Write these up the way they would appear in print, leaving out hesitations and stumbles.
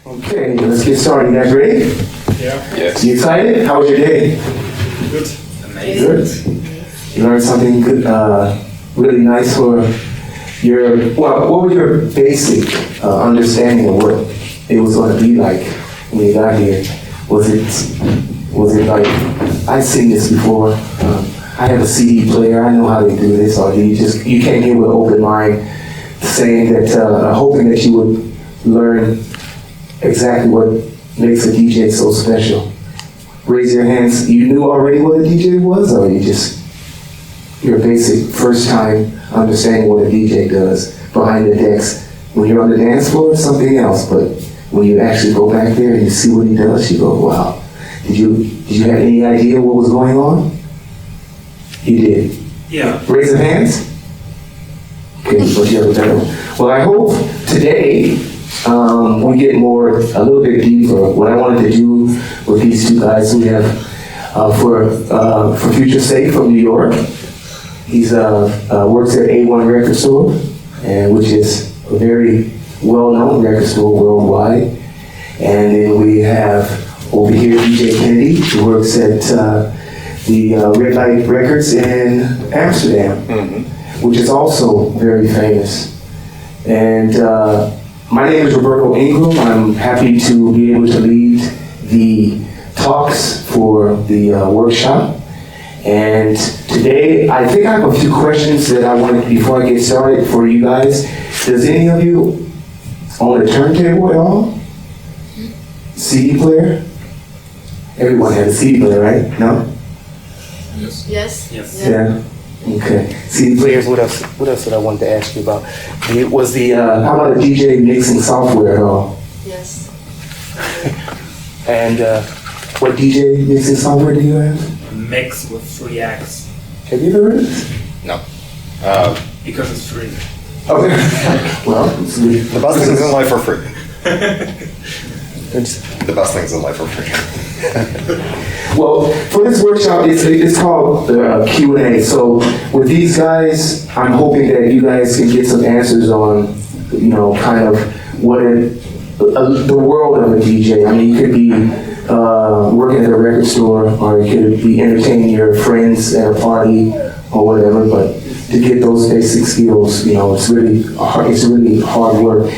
Okay, let's get started. You guys ready? Yeah. Yes. You excited? How was your day? Good. Amazing. Good. You learned something good, really nice for your, well, what was your basic understanding of what it was going to be like when you got here? Was it like, I've seen this before. I have a CD player. I know how they do this. Or you came here with an open mind, saying that, hoping that you would learn exactly what makes a DJ so special. Raise your hands. You knew already what a DJ was, or your basic first time understanding what a DJ does behind the decks? When you're on the dance floor, it's something else, but when you actually go back there and you see what he does, you go, wow. Did you have any idea what was going on? You did? Yeah. Raise your hands. Okay, but you have a better one. Well, I hope today we get a little bit deeper. What I wanted to do with these two guys, we have for ForFuturesSake from New York. He's works at A1 Record Store, which is a very well-known record store worldwide. And then we have over here DJ Kennedy, who works at the Red Light Records in Amsterdam, which is also very famous. And my name is Roberto Ingram. I'm happy to be able to lead the talks for the workshop. And today, I think I have a few questions that I wanted, before I get started, for you guys. Does any of you own a turntable at all? CD player? Everyone has a CD player, right? No? Yes. Yes. Yes. Yeah. Okay. CD players. What else? What else did I want to ask you about? It was the how about a DJ mixing software at all? Yes. And what DJ mixing software do you have? Mix with 3X. Have you ever heard of this? No. Because it's free. Okay. Well, it's The best things in life are free. The best things in life are free. Well, for this workshop, it's called the Q&A. So with these guys, I'm hoping that you guys can get some answers on, kind of what the world of a DJ. I mean, you could be working at a record store, or you could be entertaining your friends at a party or whatever. But to get those basic skills, it's really hard work.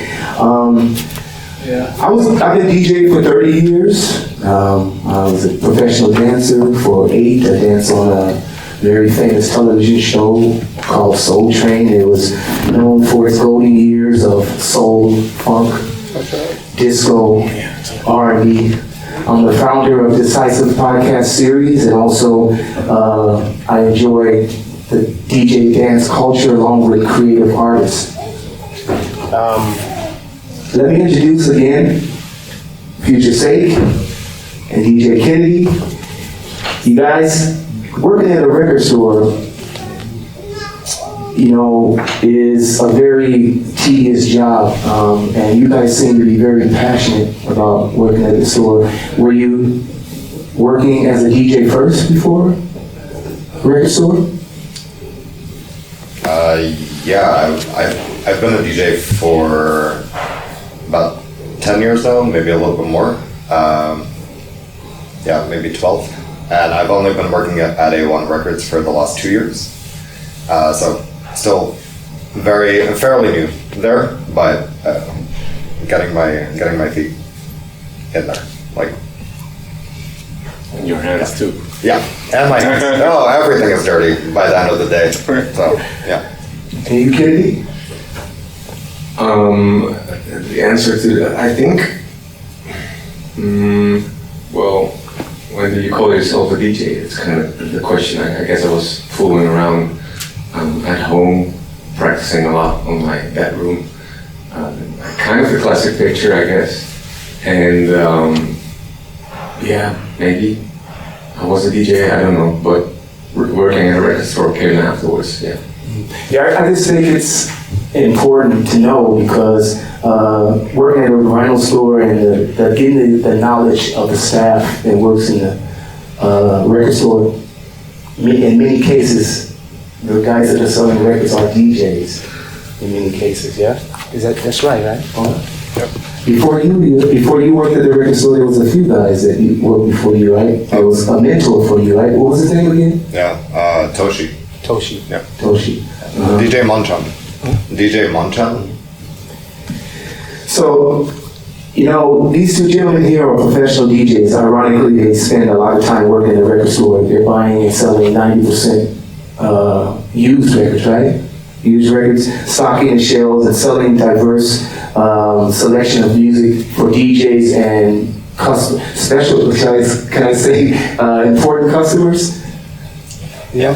I've been DJing for 30 years. I was a professional dancer for 8. I danced on a very famous television show called Soul Train. It was known for its golden years of soul, funk, disco, R&B. I'm the founder of Decisive podcast series, and also I enjoy the DJ dance culture along with creative artists. Let me introduce again ForFuturesSake and DJ Kennedy. You guys, working at a record store, is a very tedious job, and you guys seem to be very passionate about working at the store. Were you working as a DJ first before record store? Yeah, I've been a DJ for about 10 years now, maybe a little bit more. Maybe 12. And I've only been working at A1 Records for the last 2 years. So still fairly new there, but getting my feet in there. Like, and your hands too. Yeah, and my hands. Oh, everything is dirty by the end of the day. So, yeah. And you, Kennedy? The answer to that, I think, well, when do you call yourself a DJ? It's kind of the question. I guess I was fooling around at home, practicing a lot on my bedroom. Kind of the classic picture, I guess. And maybe I was a DJ, I don't know, but working at a record store came afterwards, yeah. Yeah, I just think it's important to know, because working at a vinyl store and getting the knowledge of the staff that works in the record store, in many cases, the guys that are selling records are DJs in many cases, yeah? That's right, right? Before you worked at the record store, there was a few guys that you worked before you, right? There was a mentor for you, right? What was his name again? Yeah, Toshi. Toshi. Yeah. Toshi. DJ Monchan. DJ Monchan. So, you know, these two gentlemen here are professional DJs. Ironically, they spend a lot of time working in the record store. They're buying and selling 90% used records, right? Used records, stocking the shelves and selling diverse selection of music for DJs and special, can I say, important customers? Yeah.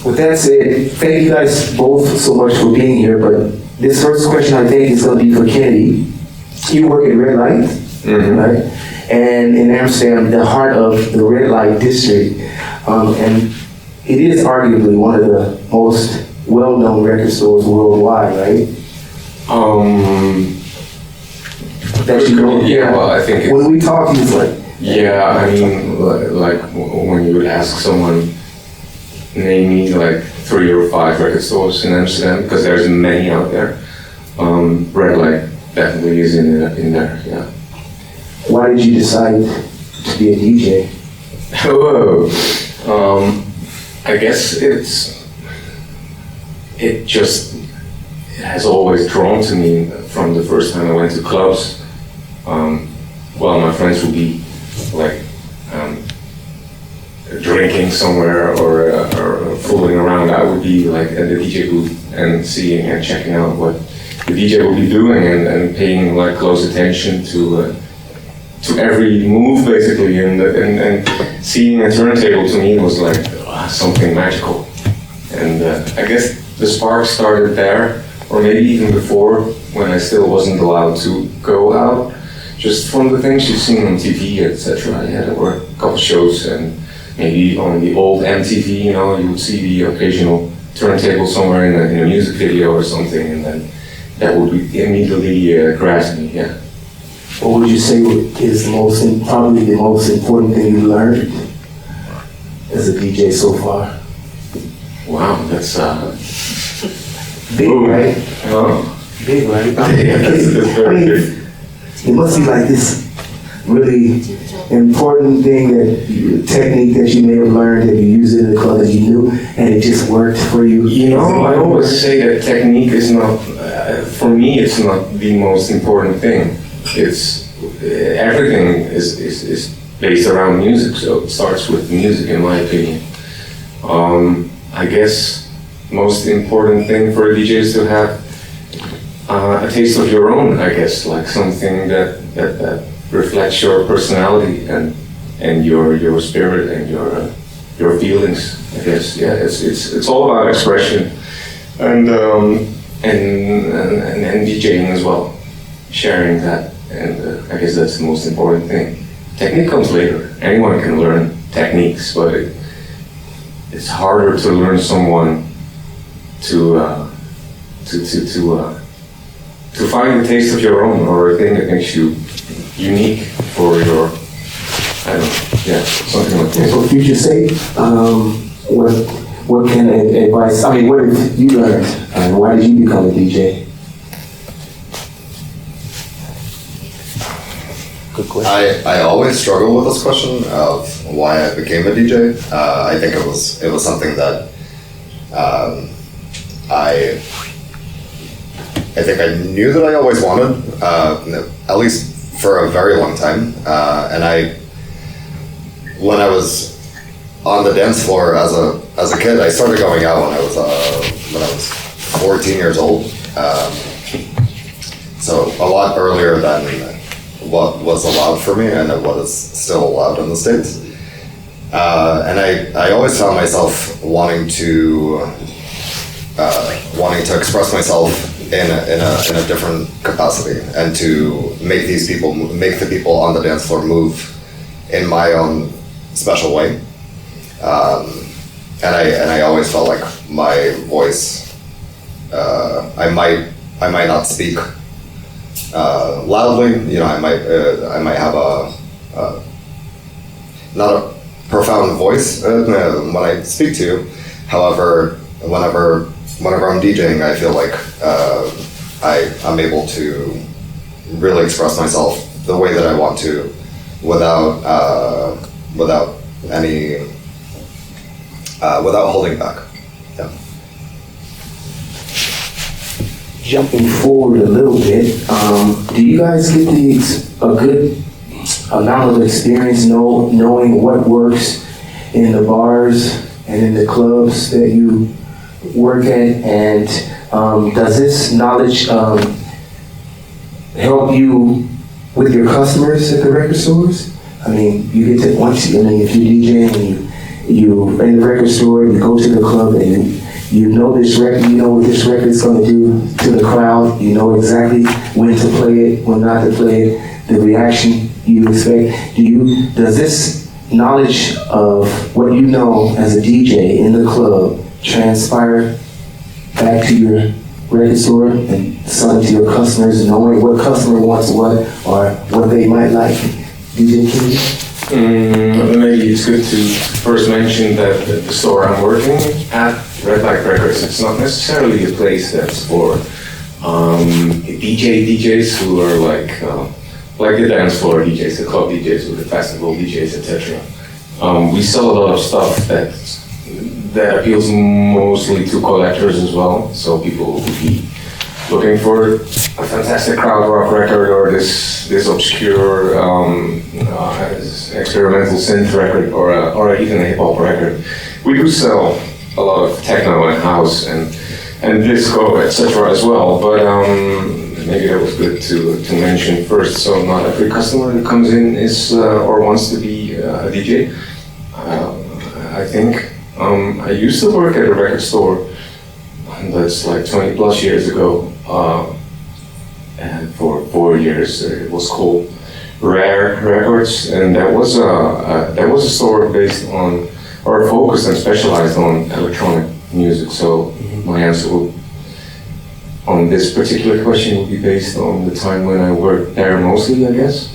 With that said, thank you guys both so much for being here, but this first question I think is going to be for Kennedy. You work at Red Light, right? And in Amsterdam, the heart of the Red Light district, and it is arguably one of the most well-known record stores worldwide, right? That you know, Yeah, well, I think it's, when we talk, he's like, yeah, I mean, like when you would ask someone, name me like 3 or 5 record stores in Amsterdam, because there's many out there. Red Light definitely is in there, yeah. why did you decide to be a DJ? Whoa. I guess it has always drawn to me from the first time I went to clubs. Well, my friends would be like drinking somewhere or fooling around. I would be like at the DJ booth and seeing and checking out what the DJ would be doing and paying like close attention to every move basically, and seeing a turntable to me was like something magical. And I guess the spark started there, or maybe even before, when I still wasn't allowed to go out, just from the things you've seen on TV, etc. Yeah, there were a couple shows, and maybe on the old MTV, you know, you would see the occasional turntable somewhere in a music video or something, and then that would immediately grasp me, yeah. What would you say is probably the most important thing you learned as a DJ so far? Wow, that's big, right? Big, right? Yeah, that's very big. It must be like this really important thing, technique that you may have learned, that you used in the club that you knew, and it just worked for you. You know, I always say that technique is not, for me, it's not the most important thing. It's everything is based around music, so it starts with music, in my opinion. I guess most important thing for a DJ is to have a taste of your own, I guess, like something that reflects your personality and your spirit and your feelings, I guess. Yeah, it's all about expression and DJing as well, sharing that, and I guess that's the most important thing. Technique comes later. Anyone can learn techniques, but it's harder to learn someone to find the taste of your own, or a thing that makes you unique for your, I don't know, yeah, something like that. For ForFuturesSake, what kind of advice, I mean, what have you learned, and why did you become a DJ? Good question. I always struggle with this question of why I became a DJ. I think it was something that I think I knew that I always wanted, at least for a very long time. And when I was on the dance floor as a kid, I started going out when I was 14 years old. So a lot earlier than what was allowed for me and what is still allowed in the States. And I always found myself wanting to express myself in a different capacity, and to make the people on the dance floor move in my own special way. And I always felt like my voice, I might not speak loudly, you know, I might have not a profound voice when I speak to you. However, whenever I'm DJing, I feel like I'm able to really express myself the way that I want to without any without holding back. Yeah. Jumping forward a little bit, do you guys get a good amount of experience knowing what works in the bars and in the clubs that you work at? And does this knowledge help you with your customers at the record stores? I mean, you get to if you're DJing and you're in the record store, you go to the club and you know this record, you know what this record's going to do to the crowd. You know exactly when to play it, when not to play it, the reaction you expect. Does this knowledge of what you know as a DJ in the club transpire back to your record store and selling to your customers, knowing what customer wants what or what they might like? DJ King? Maybe it's good to first mention that the store I'm working at, Red Light Records, it's not necessarily a place that's for DJs who are like the dance floor DJs, the club DJs, or the festival DJs, etc. We sell a lot of stuff that appeals mostly to collectors as well. So people would be looking for a fantastic crowd rock record or this obscure experimental synth record or even a hip hop record. We do sell a lot of techno and house and disco, etc. as well. But maybe that was good to mention first. So not every customer that comes in is or wants to be a DJ. I think I used to work at a record store. That's like 20 plus years ago. And for 4 years, it was called Rare Records, and that was a store based on, or focused and specialized on electronic music. So my answer on this particular question will be based on the time when I worked there mostly, I guess.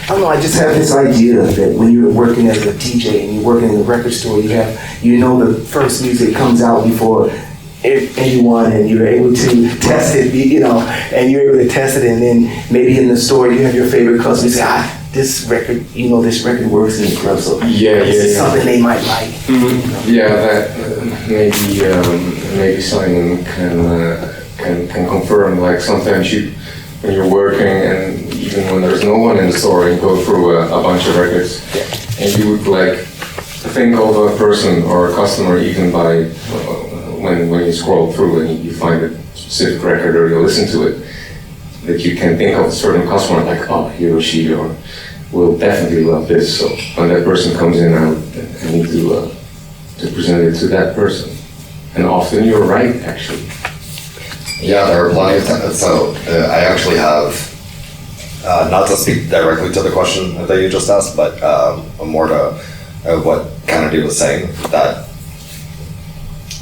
I don't know, I just have this idea that when you're working as a DJ and you're working in a record store, you know the first music comes out before anyone and you're able to test it, and you're able to test it, and then maybe in the store you have your favorite customer, you say, this record, this record works in the club, so this is something they might like. Mm-hmm. Yeah, that maybe Simon can confirm, like sometimes when you're working and even when there's no one in the store, you go through a bunch of records and you would like think of a person or a customer even by when you scroll through and you find a specific record or you listen to it, that you can think of a certain customer like, oh, he or she will definitely love this. So when that person comes in, I need to present it to that person. And often you're right, actually. Yeah, there are plenty of times. So I actually have, not to speak directly to the question that you just asked, but more to what Kennedy was saying, that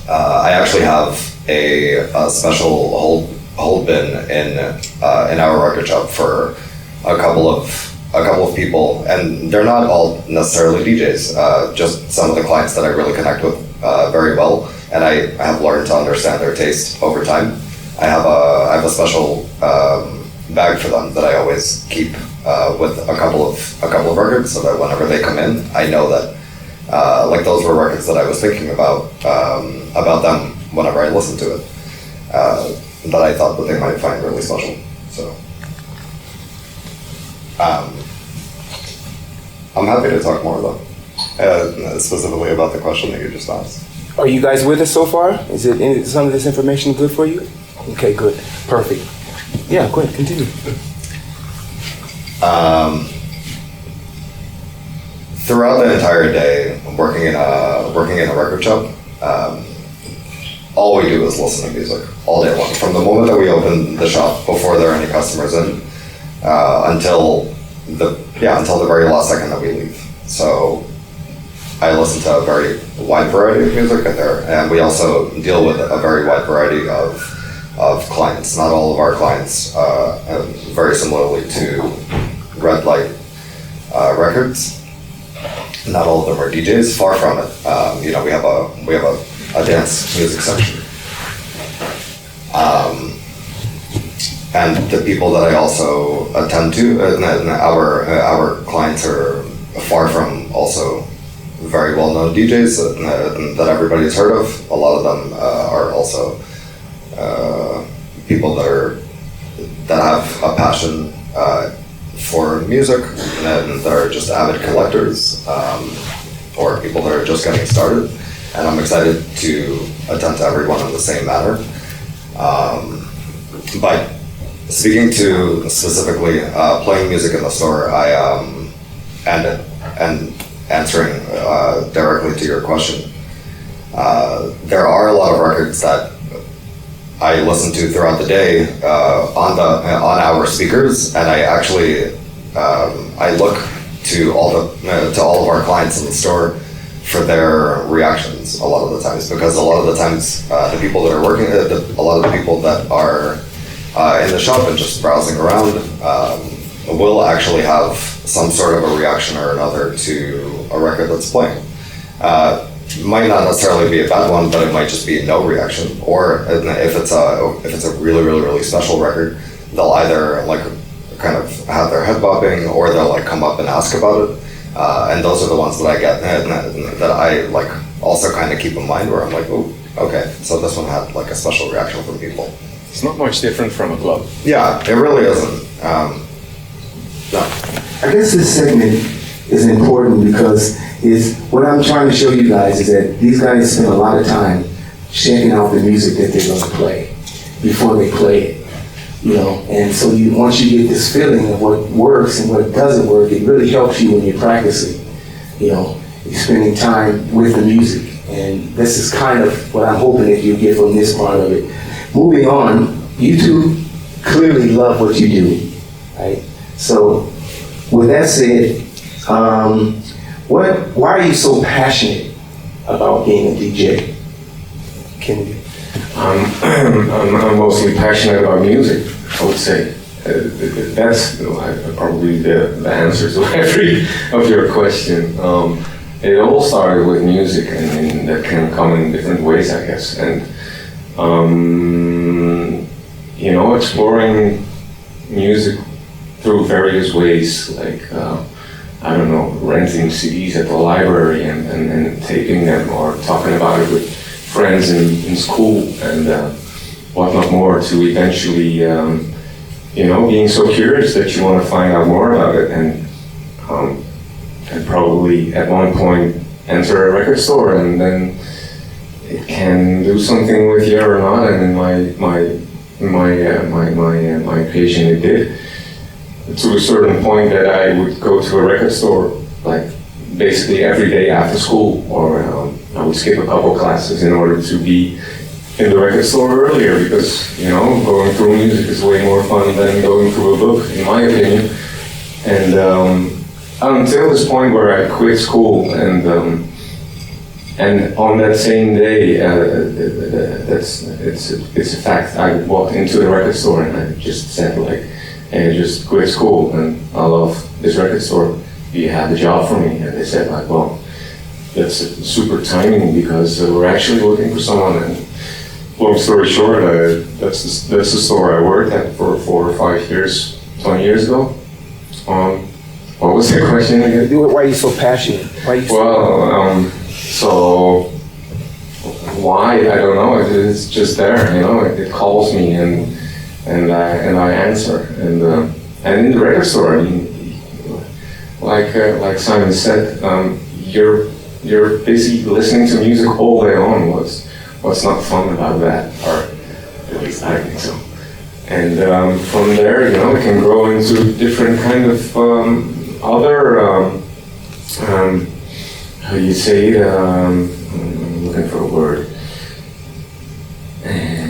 I actually have a special hold bin in our record shop for a couple of people, and they're not all necessarily DJs, just some of the clients that I really connect with very well, and I have learned to understand their taste over time. I have a special bag for them that I always keep with a couple of records, so that whenever they come in, I know that like those were records that I was thinking about them whenever I listened to it, that I thought that they might find really special. So I'm happy to talk more though, specifically about the question that you just asked. Are you guys with us so far? Is some of this information good for you? Okay, good, perfect. Yeah, go ahead, continue. Throughout the entire day, working in a record shop, all we do is listen to music all day long. From the moment that we open the shop, before there are any customers in, until the very last second that we leave. So I listen to a very wide variety of music in there, and we also deal with a very wide variety of clients. Not all of our clients, very similarly to Red Light Records, not all of them are DJs. Far from it. We have a dance music section. And the people that I also attend to, our clients are far from also very well-known DJs that everybody's heard of. A lot of them are also people that have a passion for music and that are just avid collectors, or people that are just getting started. And I'm excited to attend to everyone in the same manner. But speaking to specifically playing music in the store, and answering directly to your question, there are a lot of records that I listen to throughout the day on our speakers, and I actually I look to all of our clients in the store for their reactions a lot of the times, because a lot of the times the people that are working, a lot of the people that are in the shop and just browsing around will actually have some sort of a reaction or another to a record that's playing. Might not necessarily be a bad one, but it might just be no reaction. Or if it's a really special record, they'll either like kind of have their head bobbing, or they'll like come up and ask about it. And those are the ones that I get that I like also kind of keep in mind, where I'm like, oh, okay, so this one had like a special reaction from people. It's not much different from a club. Yeah, it really isn't. No. I guess this segment is important because what I'm trying to show you guys is that these guys spend a lot of time checking out the music that they're going to play before they play it. And so once you get this feeling of what works and what doesn't work, it really helps you when you're practicing. You're spending time with the music, and this is kind of what I'm hoping that you get from this part of it. Moving on, you two clearly love what you do, right? So, with that said, why are you so passionate about being a DJ? Kennedy? I'm mostly passionate about music, I would say. That's probably the answer to every of your question. It all started with music, and that can come in different ways, I guess. And exploring music through various ways, like renting CDs at the library and taping them, or talking about it with friends in school and whatnot more, to eventually, being so curious that you want to find out more about it, and probably at one point enter a record store, and then it can do something with you or not. And in my occasion, it did, to a certain point that I would go to a record store like basically every day after school, or I would skip a couple classes in order to be in the record store earlier, because going through music is way more fun than going through a book, in my opinion. And until this point where I quit school, and on that same day, it's a fact, I walked into the record store and I just said like, "Hey, I just quit school and I love this record store. Do you have a job for me?" And they said like, "Well, that's super timing, because we're actually looking for someone." And long story short, that's the store I worked at for 4 or 5 years, 20 years ago. What was the question again? Why are you so passionate? So why? I don't know. It's just there. It calls me, and I answer. And in the record store, I mean, like Simon said, you're busy listening to music all day long. What's not fun about that? Or at least I think so. And from there, it can grow into different kind of other, how do you say it? I'm looking for a word.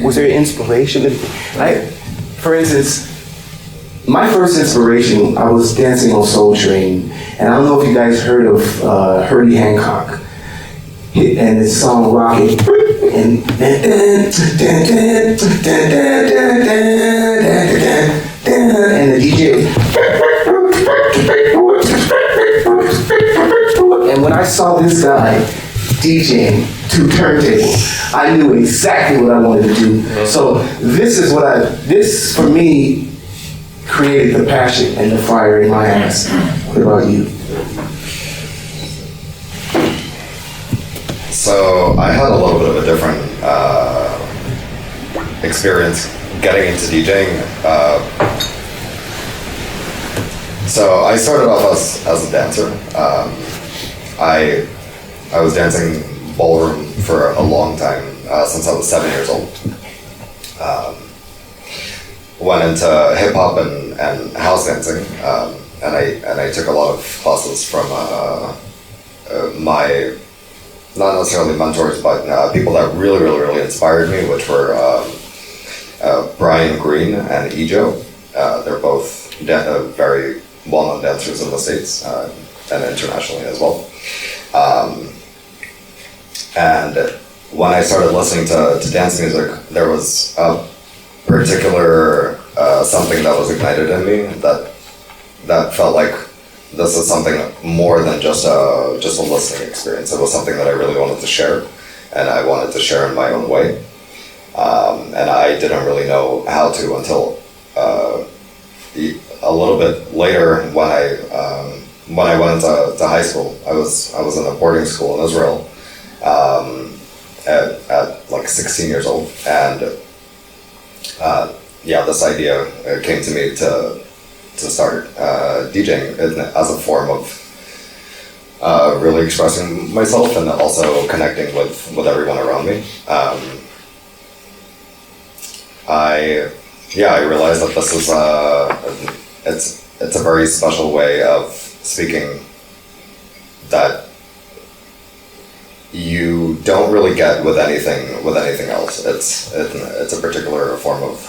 Was there inspiration? For instance, my first inspiration, I was dancing on Soul Train, and I don't know if you guys heard of Herbie Hancock and his song Rocket. And the DJ. And when I saw this guy DJing to turntable. I knew exactly what I wanted to do. So this for me created the passion and the fire in my ass. What about you? So I had a little bit of a different experience getting into DJing. So I started off as a dancer. I was dancing ballroom for a long time, since I was 7 years old. Went into hip hop and house dancing, and I took a lot of classes from my, not necessarily mentors, but people that really inspired me, which were Brian Green and Ejo. They're both very well-known dancers in the States and internationally as well. And when I started listening to dance music, there was a particular something that was ignited in me that felt like this is something more than just a listening experience. It was something that I really wanted to share, and I wanted to share in my own way. And I didn't really know how to until a little bit later when I went into high school. I was in a boarding school in Israel at like 16 years old, and this idea came to me to start DJing as a form of really expressing myself and also connecting with everyone around me. I realized that this is it's a very special way of speaking that you don't really get with anything else. It's a particular form of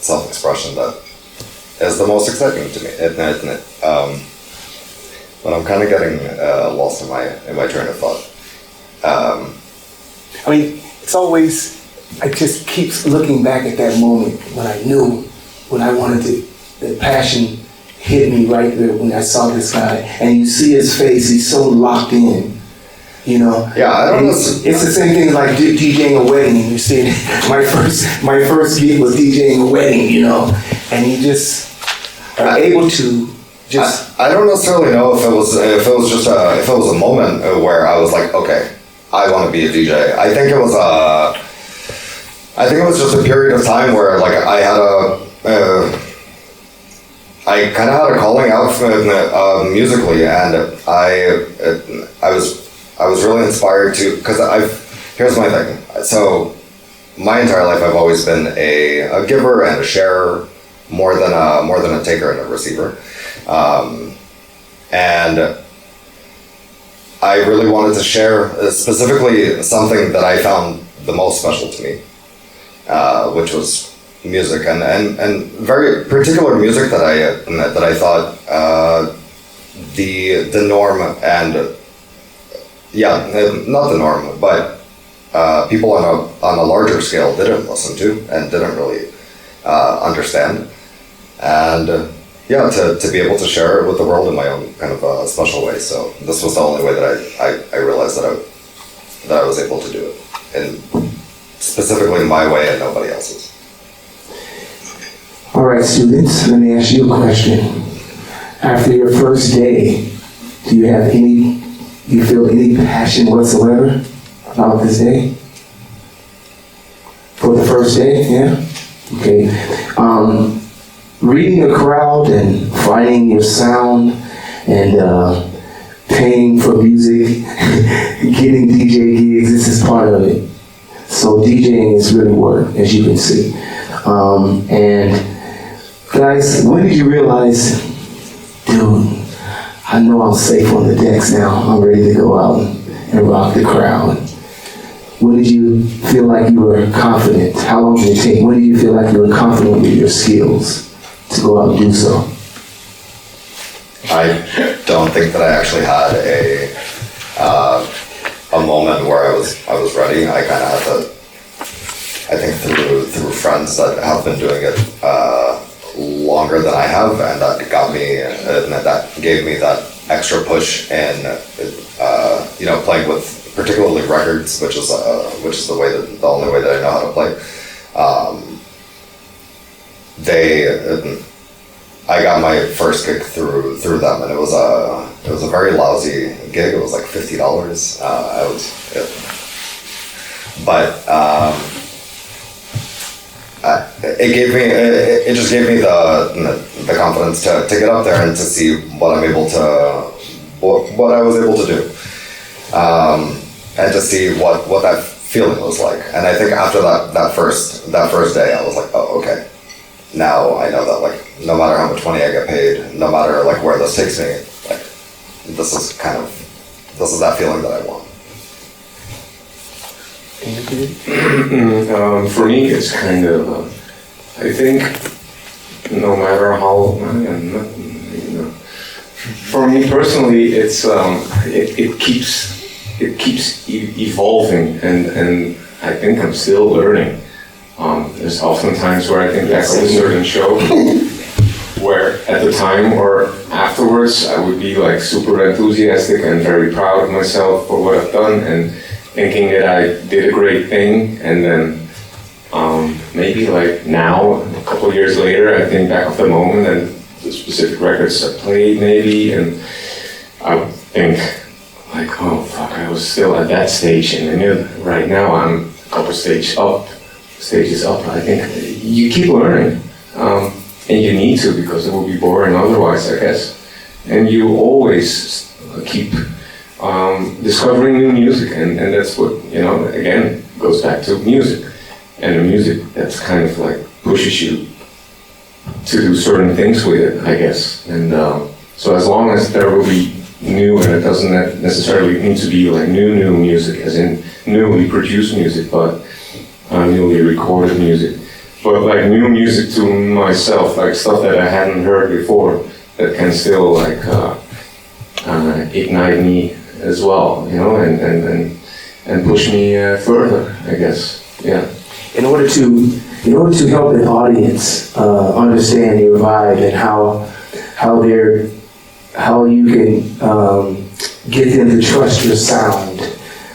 self-expression that is the most exciting to me. But I'm kind of getting lost in my train of thought. I mean, it's always, I just keeps looking back at that moment when I knew what I wanted to, the passion hit me right there when I saw this guy, and you see his face, he's so locked in, you know? Yeah, I don't know. It's the same thing like DJing a wedding. You see, my first gig was DJing a wedding, you know, and you just are able to just... I don't necessarily know if it was a moment where I was like, okay, I want to be a DJ. I think it was just a period of time where like I had I kind of had a calling out musically, and I was really inspired to, because here's my thing. So my entire life I've always been a giver and a sharer more than a taker and a receiver, and I really wanted to share specifically something that I found the most special to me, which was music, and very particular music that I thought the norm, and not the norm, but people on a larger scale didn't listen to and didn't really understand, and to be able to share it with the world in my own kind of special way. So this was the only way that I realized that I was able to do it, and specifically my way and nobody else's. All right, students, let me ask you a question. After your first day, do you feel any passion whatsoever about this day? For the first day, yeah? Okay. Reading the crowd and finding your sound and paying for music, getting DJ gigs, this is part of it. So DJing is really work, as you can see. And guys, when did you realize, dude, I know I'm safe on the decks now. I'm ready to go out and rock the crowd. When did you feel like you were confident? How long did it take? When did you feel like you were confident with your skills to go out and do so? I don't think that I actually had a moment where I was ready. I kind of had to, I think through friends that have been doing it longer than I have, and that got me, and that gave me that extra push in, playing with particularly records, which is the only way that I know how to play. I got my first gig through them, and it was a very lousy gig. It was like $50. It just gave me the confidence to get up there and to see what I was able to do, and to see what that feeling was like. And I think after that first day, I was like, oh, okay. Now I know that, like, no matter how much money I get paid, no matter like where this takes me, like, this is that feeling that I want. For me, it's kind of, I think, no matter how, for me personally, it's it keeps evolving, and I think I'm still learning. There's often times where I think back on a certain show where at the time or afterwards I would be like super enthusiastic and very proud of myself for what I've done and thinking that I did a great thing, and then maybe like now, a couple of years later, I think back of the moment and the specific records I played maybe, and I would think like, oh fuck, I was still at that stage, and then right now I'm a couple stages up. I think you keep learning, and you need to, because it will be boring otherwise, I guess. And you always keep discovering new music, and that's what, again, goes back to music. And the music that's kind of like pushes you to do certain things with it, I guess. And so as long as there will be new, and it doesn't necessarily need to be like new music, as in newly produced music, but newly recorded music. But like new music to myself, like stuff that I hadn't heard before, that can still like ignite me as well, and push me further, I guess. Yeah. In order to help an audience understand your vibe and how you can get them to trust your sound,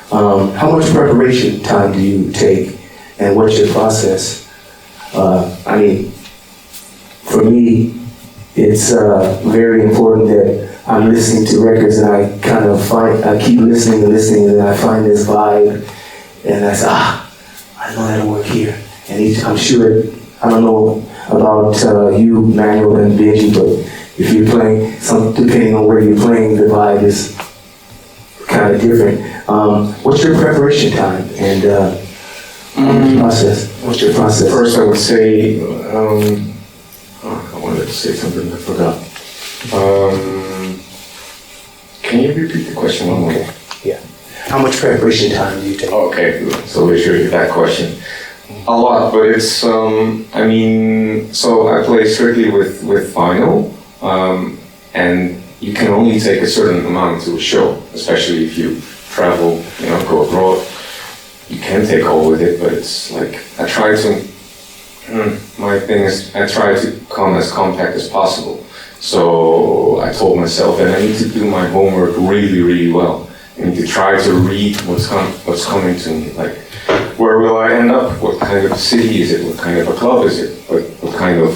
how much preparation time do you take, and what's your process? For me, it's very important that I'm listening to records and I keep listening, and then I find this vibe, and I say, I know that'll work here. And I'm sure, I don't know about you, Manuel and Benji, but if you're playing, depending on where you're playing, the vibe is kind of different. What's your preparation time, and what's your process? First, I would say, I wanted to say something I forgot. Can you repeat the question one more? Yeah. How much preparation time do you take? Okay, so we should get that question. A lot, but it's, so I play strictly with vinyl, and you can only take a certain amount to a show, especially if you travel, go abroad. You can take all with it, but it's like, my thing is, I try to come as compact as possible. So I told myself that I need to do my homework really, really well. I need to try to read what's coming to me. Like, where will I end up? What kind of city is it? What kind of a club is it? What kind of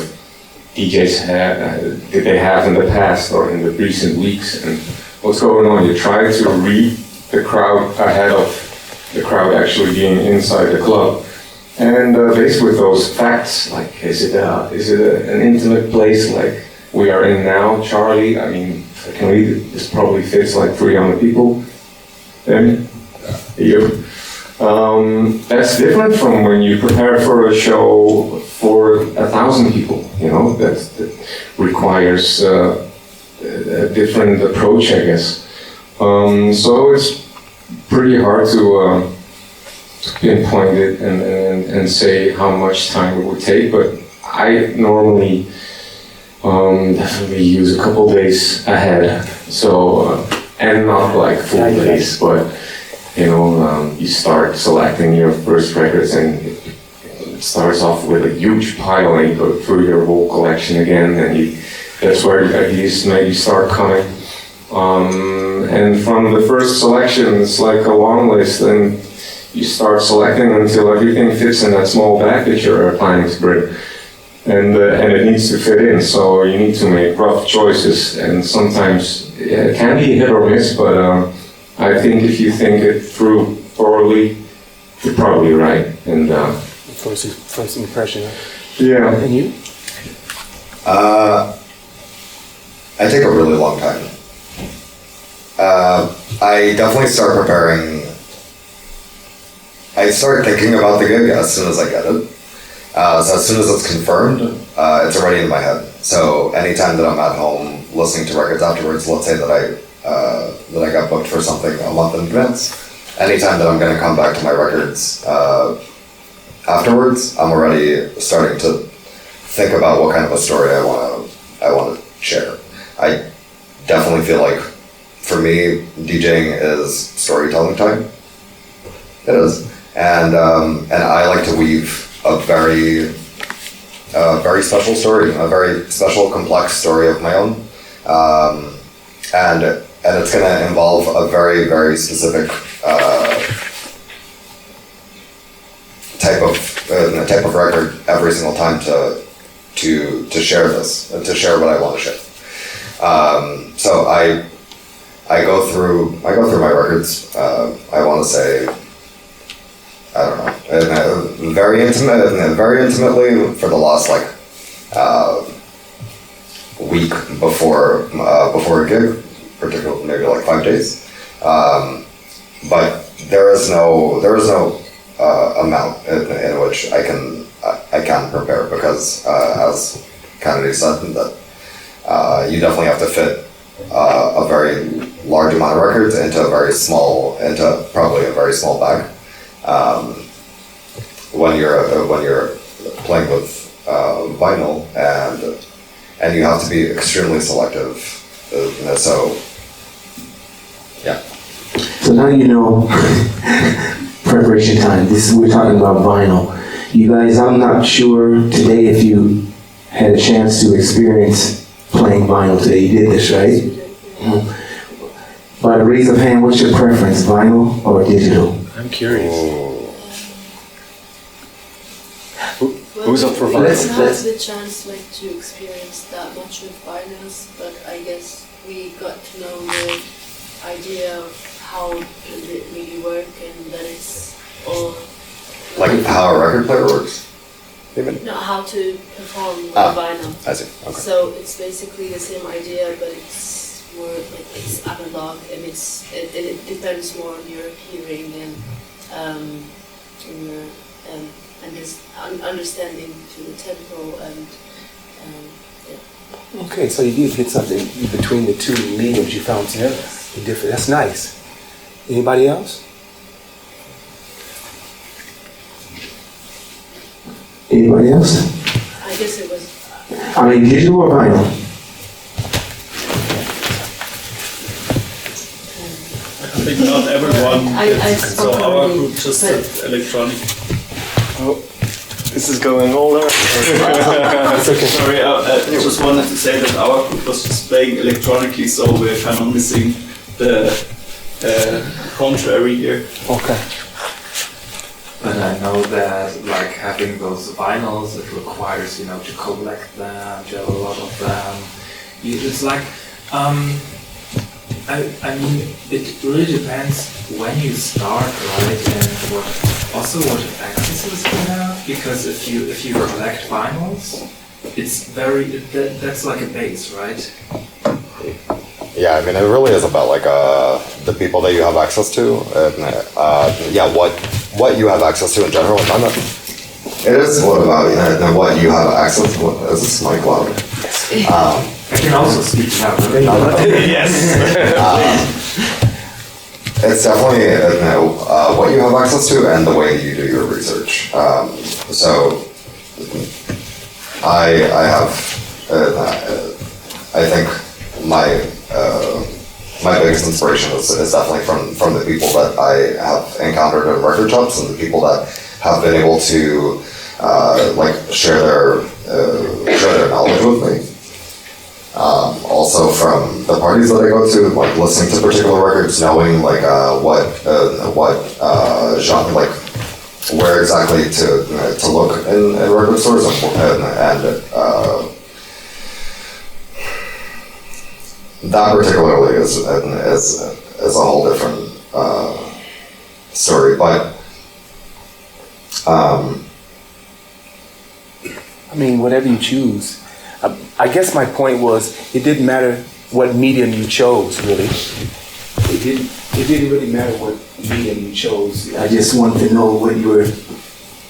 DJs did they have in the past or in the recent weeks? And what's going on? You try to read the crowd ahead of the crowd actually being inside the club. And based with those facts, like, is it an intimate place like we are in now, Charlie? I mean, if I can read it, this probably fits like 300 people. Then, that's different from when you prepare for a show for 1,000 people, that requires a different approach, I guess. So it's pretty hard to pinpoint it and say how much time it would take, but I normally definitely use a couple days ahead. So, and not like full days, but you start selecting your first records, and it starts off with a huge pile, and you go through your whole collection again, and that's where ideas maybe start coming. And from the first selection, it's like a long list, and you start selecting until everything fits in that small bag that you're planning to bring. And it needs to fit in, so you need to make rough choices, and sometimes it can be hit or miss, but I think if you think it through thoroughly, you're probably right. And First impression. yeah. And you? I take a really long time. I definitely start preparing. I start thinking about the gig as soon as I get it. So as soon as it's confirmed, it's already in my head. So anytime that I'm at home listening to records afterwards, let's say that I got booked for something a month in advance, anytime that I'm going to come back to my records afterwards, I'm already starting to think about what kind of a story I want to share. I definitely feel like, for me, DJing is storytelling time. It is, and I like to weave a very special story, a very special, complex story of my own, and it's going to involve a very, very specific type of record every single time to share this, to share what I want to share. So I go through my records. I want to say, I don't know, very intimately for the last week before a gig, particularly maybe like 5 days. But there is no amount in which I can prepare, because as Kennedy said, that you definitely have to fit a very large amount of records into probably a very small bag. When you're playing with vinyl, and you have to be extremely selective. So yeah. So now you know preparation time. We're talking about vinyl. You guys, I'm not sure today if you had a chance to experience playing vinyl today. You did this, right? Mm-hmm. By the raise of hand, what's your preference, vinyl or digital? I'm curious. Who's up for vinyl? Let's- I had the chance to experience that much with vinyls, but I guess we got to know the idea of how it really work, and that it's all Like how a record player works? not how to perform with Ah. vinyl. I see. Okay. So it's basically the same idea, but it's more like it's analog, and it depends more on your hearing and your understanding to the tempo and yeah. Okay, so you did get something between the two mediums you found together. Different. That's nice. Anybody else? Anybody else? I guess it was. I mean, digital or vinyl? I think not everyone. I So spoke our already, group just but- did electronic. This is going older. It's okay. Sorry, I just wanted to say that our group was just playing electronically, so we're kind of missing the contrary here. Okay. But I know that like having those vinyls, it requires, to collect them, to have a lot of them. It's like, I mean, it really depends when you start, right? And what accesses you have, because if you collect vinyls, it's that's like a base, right? Yeah, I mean, it really is about the people that you have access to, and what you have access to in general. It is what about what you have access to. Is this mic loud? I can also speak now. Yes. It's definitely what you have access to and the way you do your research. So I have, I think my biggest inspiration is definitely from the people that I have encountered in record shops, and the people that have been able to share their knowledge with me. Also from the parties that I go to, like listening to particular records, knowing like what genre, like where exactly to look in record stores, and that particularly is a whole different story. But I mean, whatever you choose. I guess my point was, it didn't matter what medium you chose, really. It didn't really matter what medium you chose. I just wanted to know what you were,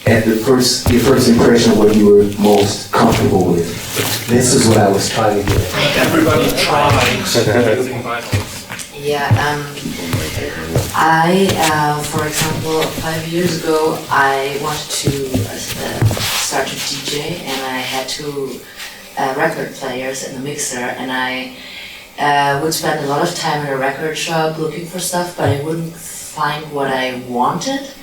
at your first impression of what you were most comfortable with. This is what I was trying to get at. Everybody tries using vinyls. Yeah, for example, 5 years ago, I wanted to start to DJ, and I had two record players and a mixer, and I would spend a lot of time in a record shop looking for stuff, but I wouldn't find what I wanted.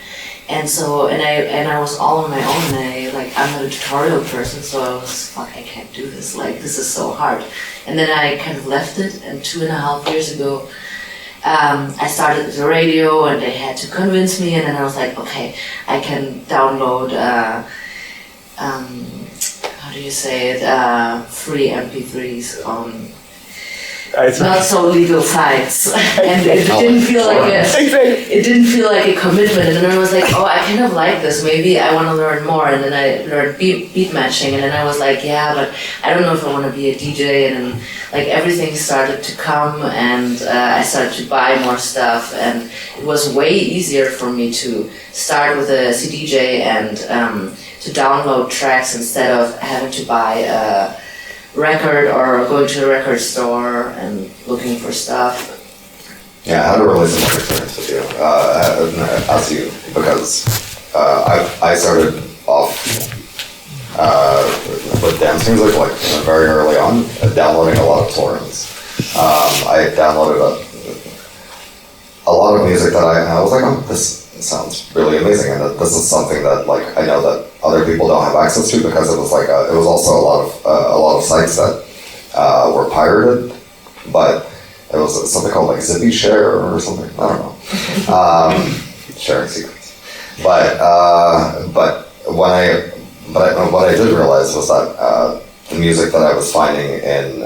And so, and I was all on my own, and I'm not a tutorial person, so I was, fuck, I can't do this, like, this is so hard. And then I kind of left it, and 2.5 years ago, I started the radio, and they had to convince me, and then I was like, okay, I can download, how do you say it, free MP3s on not so legal sites, and it didn't feel like a commitment. And then I was like, oh, I kind of like this. Maybe I want to learn more. And then I learned beat matching, and then I was like, yeah, but I don't know if I want to be a DJ. And then like everything started to come, and I started to buy more stuff, and it was way easier for me to start with a CDJ and to download tracks instead of having to buy a record or going to a record store and looking for stuff. yeah, I had a really similar experience with you, as you, because I started off with dance music like very early on, downloading a lot of torrents. I downloaded a lot of music that I was like, oh, this sounds really amazing, and that this is something that like I know that other people don't have access to, because it was like it was also a lot of sites that were pirated, but it was something called like Zippy Share or something, I don't know, sharing secrets. But what I did realize was that the music that I was finding in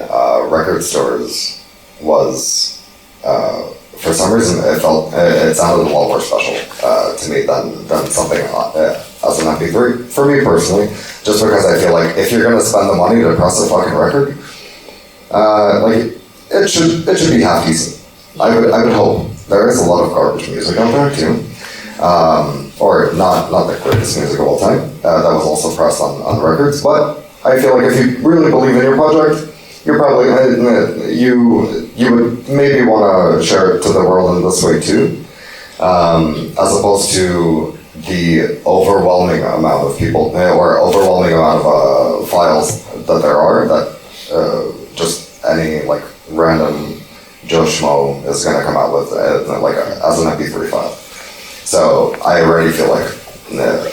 record stores was for some reason it sounded a lot more special to me than something as an MP3 for me personally, just because I feel like if you're gonna spend the money to press a fucking record, like it should be half decent. I would hope. There is a lot of garbage music out there too, or not the greatest music of all time that was also pressed on records. But I feel like if you really believe in your project, you're probably you would maybe want to share it to the world in this way too, as opposed to the overwhelming amount of people or overwhelming amount of files that there are that just any like random Joe Schmo is going to come out with like as an MP3 file. So I already feel like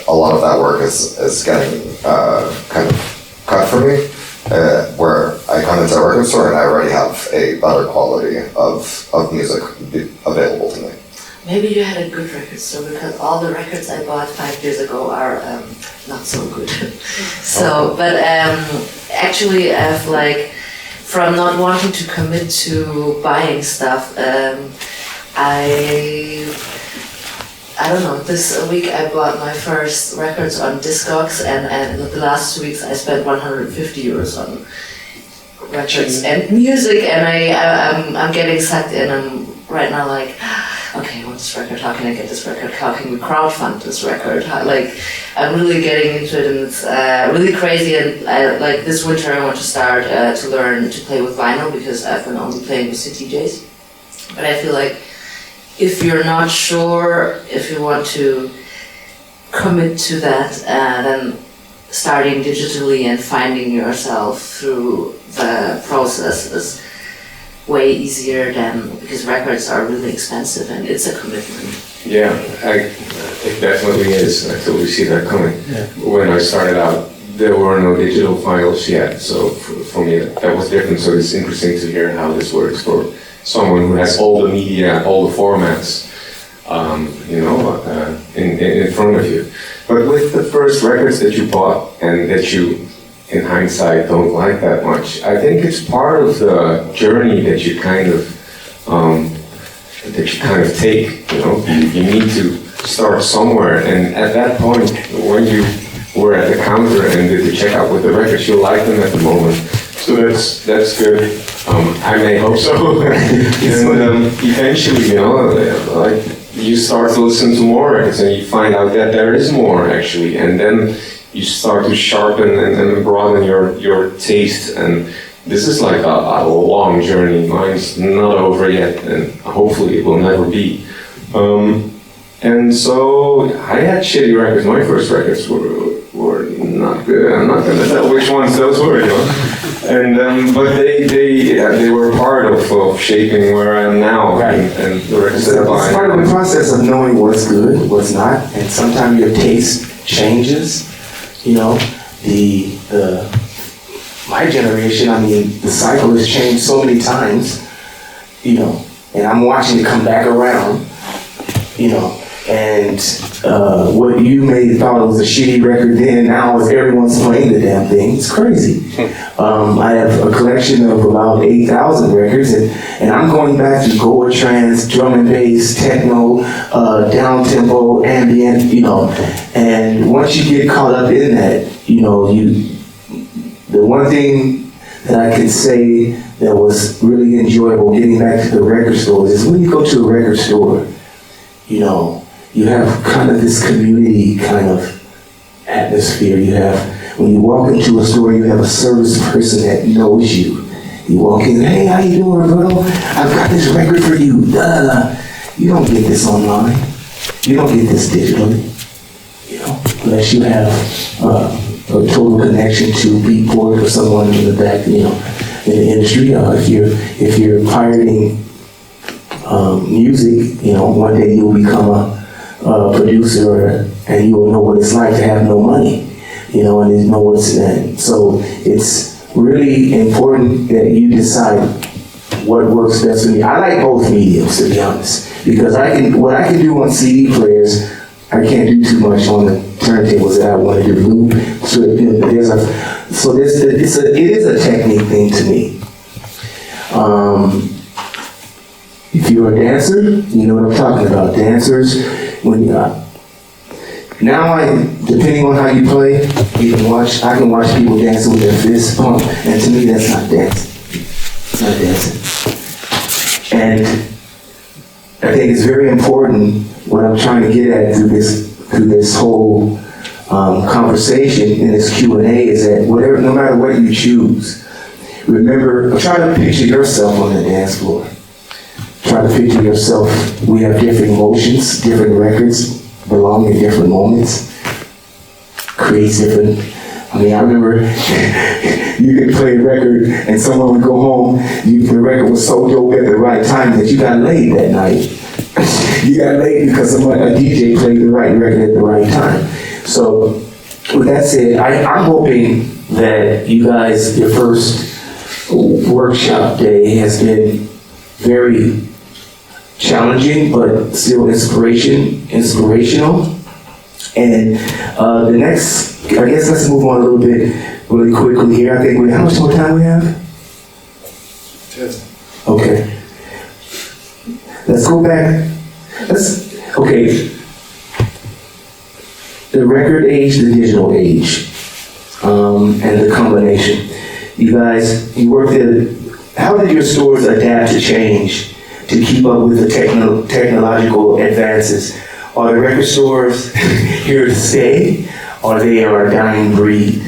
a lot of that work is getting kind of cut for me. Where I come into a record store and I already have a better quality of music available to me. Maybe you had a good record store, because all the records I bought 5 years ago are not so good. So, but actually I've like, from not wanting to commit to buying stuff, I don't know, this week I bought my first records on Discogs, and the last 2 weeks I spent 150 euros on records and music, and I'm getting sucked in. I'm right now like, okay, I want this record, how can I get this record, how can we crowdfund this record, I'm really getting into it, and it's really crazy. And like this winter I want to start to learn to play with vinyl, because I've been only playing with CDJs, but I feel like if you're not sure if you want to commit to that, then starting digitally and finding yourself through the process is way easier because records are really expensive and it's a commitment. Yeah, it definitely is. I totally see that coming. Yeah. When I started out there were no digital files yet, so for me that was different. So it's interesting to hear how this works for someone who has all the media, all the formats, in front of you. But with the first records that you bought and that you, in hindsight, don't like that much, I think it's part of the journey that you kind of take. You need to start somewhere, and at that point, when you were at the counter and did the checkout with the records, you like them at the moment. So that's good. I may hope so. And eventually, you start to listen to more records and you find out that there is more actually, and then you start to sharpen and broaden your taste. And this is like a long journey. Mine's not over yet, and hopefully it will never be. And so I had shitty records. My first records were not good. I'm not going to tell which ones those were, And but they were part of shaping where I am now, Right. and the records that I buy. It's part of the process of knowing what's good, what's not, and sometimes your taste changes. My generation, the cycle has changed so many times, and I'm watching it come back around, and what you may have thought was a shitty record then, now is everyone's playing the damn thing. It's crazy. I have a collection of about 8,000 records, and I'm going back to Goa trance, drum and bass, techno, down tempo, ambient, and once you get caught up in that, the one thing that I can say that was really enjoyable getting back to the record stores is when you go to a record store, you have kind of this community kind of atmosphere. When you walk into a store, you have a service person that knows you. You walk in, hey, how you doing, Roberto? I've got this record for you. You don't get this online. You don't get this digitally. Unless you have a total connection to Beatport or someone in the back, in the industry. If you're pirating music, one day you'll become a producer, and you will know what it's like to have no money, and you know what's in. So it's really important that you decide what works best for me. I like both mediums, to be honest, because what I can do on CD players, I can't do too much on the turntables that I want to do loop. So it is a technique thing to me. If you're a dancer, you know what I'm talking about. Dancers, depending on how you play, I can watch people dancing with their fists pumped, and to me that's not dancing. It's not dancing. And I think it's very important, what I'm trying to get at through this whole conversation in this Q&A is that no matter what you choose, remember, try to picture yourself on the dance floor. Try to picture yourself. We have different emotions, different records belong in different moments. Creates different. I remember you could play a record and someone would go home. The record was so dope at the right time that you got laid that night. You got laid because a DJ played the right record at the right time. So with that said, I'm hoping that you guys, your first workshop day has been very challenging, but still inspirational. And the next, I guess let's move on a little bit really quickly here. I think how much more time we have? 10. Okay. Let's go back. The record age, the digital age, and the combination. You guys, you worked how did your stores adapt to change to keep up with the technological advances? Are the record stores here to stay, or they are a dying breed?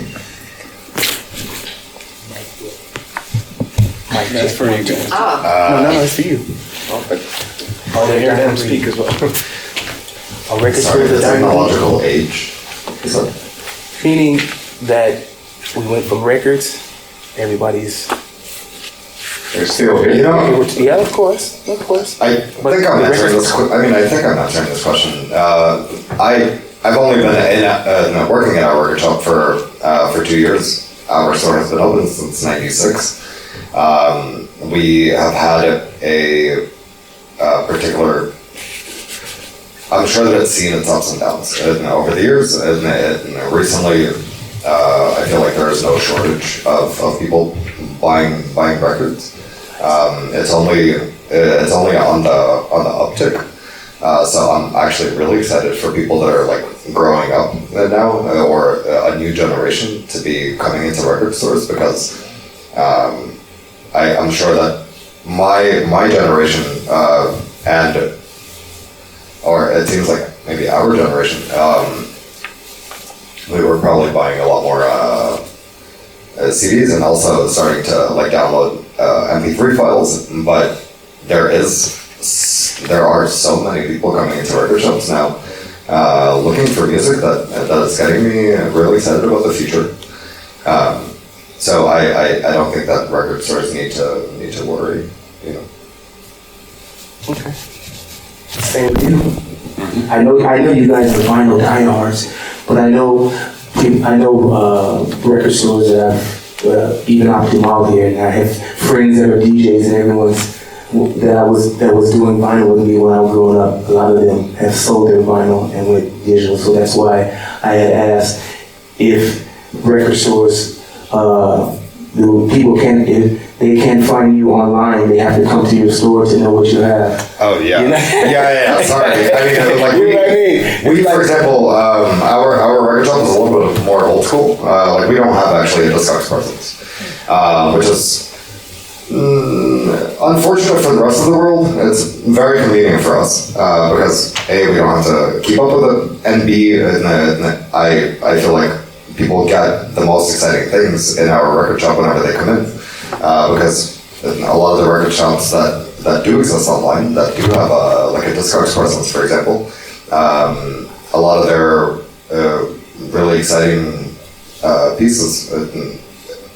That's for you guys. No, it's for you. Oh, they hear them speak as well. Are record Sorry, stores the a dying breed? technological age. Meaning that we went from records, everybody's... They're still here. Yeah, of course. I think I'm answering this question. I've only been working at our workshop for for 2 years. Our store has been open since '96. We have had a particular. I'm sure that it's seen its ups and downs over the years, and recently, I feel like there is no shortage of people buying records. It's only on the uptick. So I'm actually really excited for people that are like growing up now, or a new generation to be coming into record stores, because I'm sure that my generation or it seems like maybe our generation, we were probably buying a lot more CDs and also starting to like download MP3 files, but there are so many people coming into record shops now looking for music that is getting me really excited about the future. So I don't think that record stores need to worry, you know. Okay. Same with you. I know you guys are vinyl diehards, but I know record stores that I've even opted out here, and I have friends that are DJs and everyone's that was doing vinyl with me when I was growing up. A lot of them have sold their vinyl and went digital, so that's why I had asked if record stores, if they can't find you online, they have to come to your store to know what you have. Oh yeah, You know? yeah. Sorry, I mean, like You know what I mean? we for example, our record shop is a little bit more old school. Like we don't have actually a Discogs presence, which is unfortunate for the rest of the world. It's very convenient for us because A, we don't have to keep up with it, and B, I feel like people get the most exciting things in our record shop whenever they come in, because a lot of the record shops that do exist online, that do have like a Discogs presence, for example, a lot of their really exciting pieces,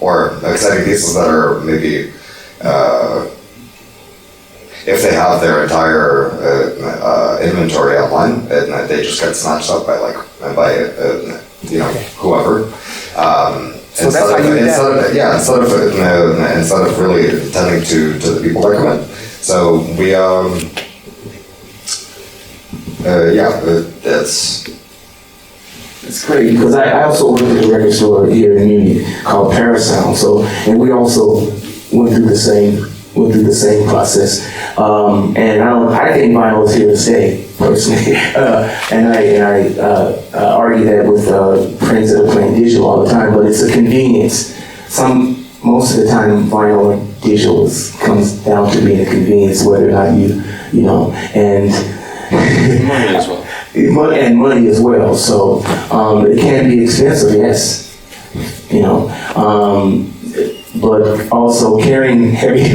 or exciting pieces that are maybe if they have their entire inventory online, and they just get snatched up by whoever. So that's how you instead of really tending to the people that come in. So we It's great because I also worked at a record store here in Munich called Parasound. So, and we also went through the same process. And I think vinyl is here to stay personally. And I argue that with friends that are playing digital all the time. But it's a convenience. Most of the time, vinyl and digital comes down to being a convenience, whether or not you know, and Money as well. and money as well. So it can be expensive, yes, you know, but also carrying heavy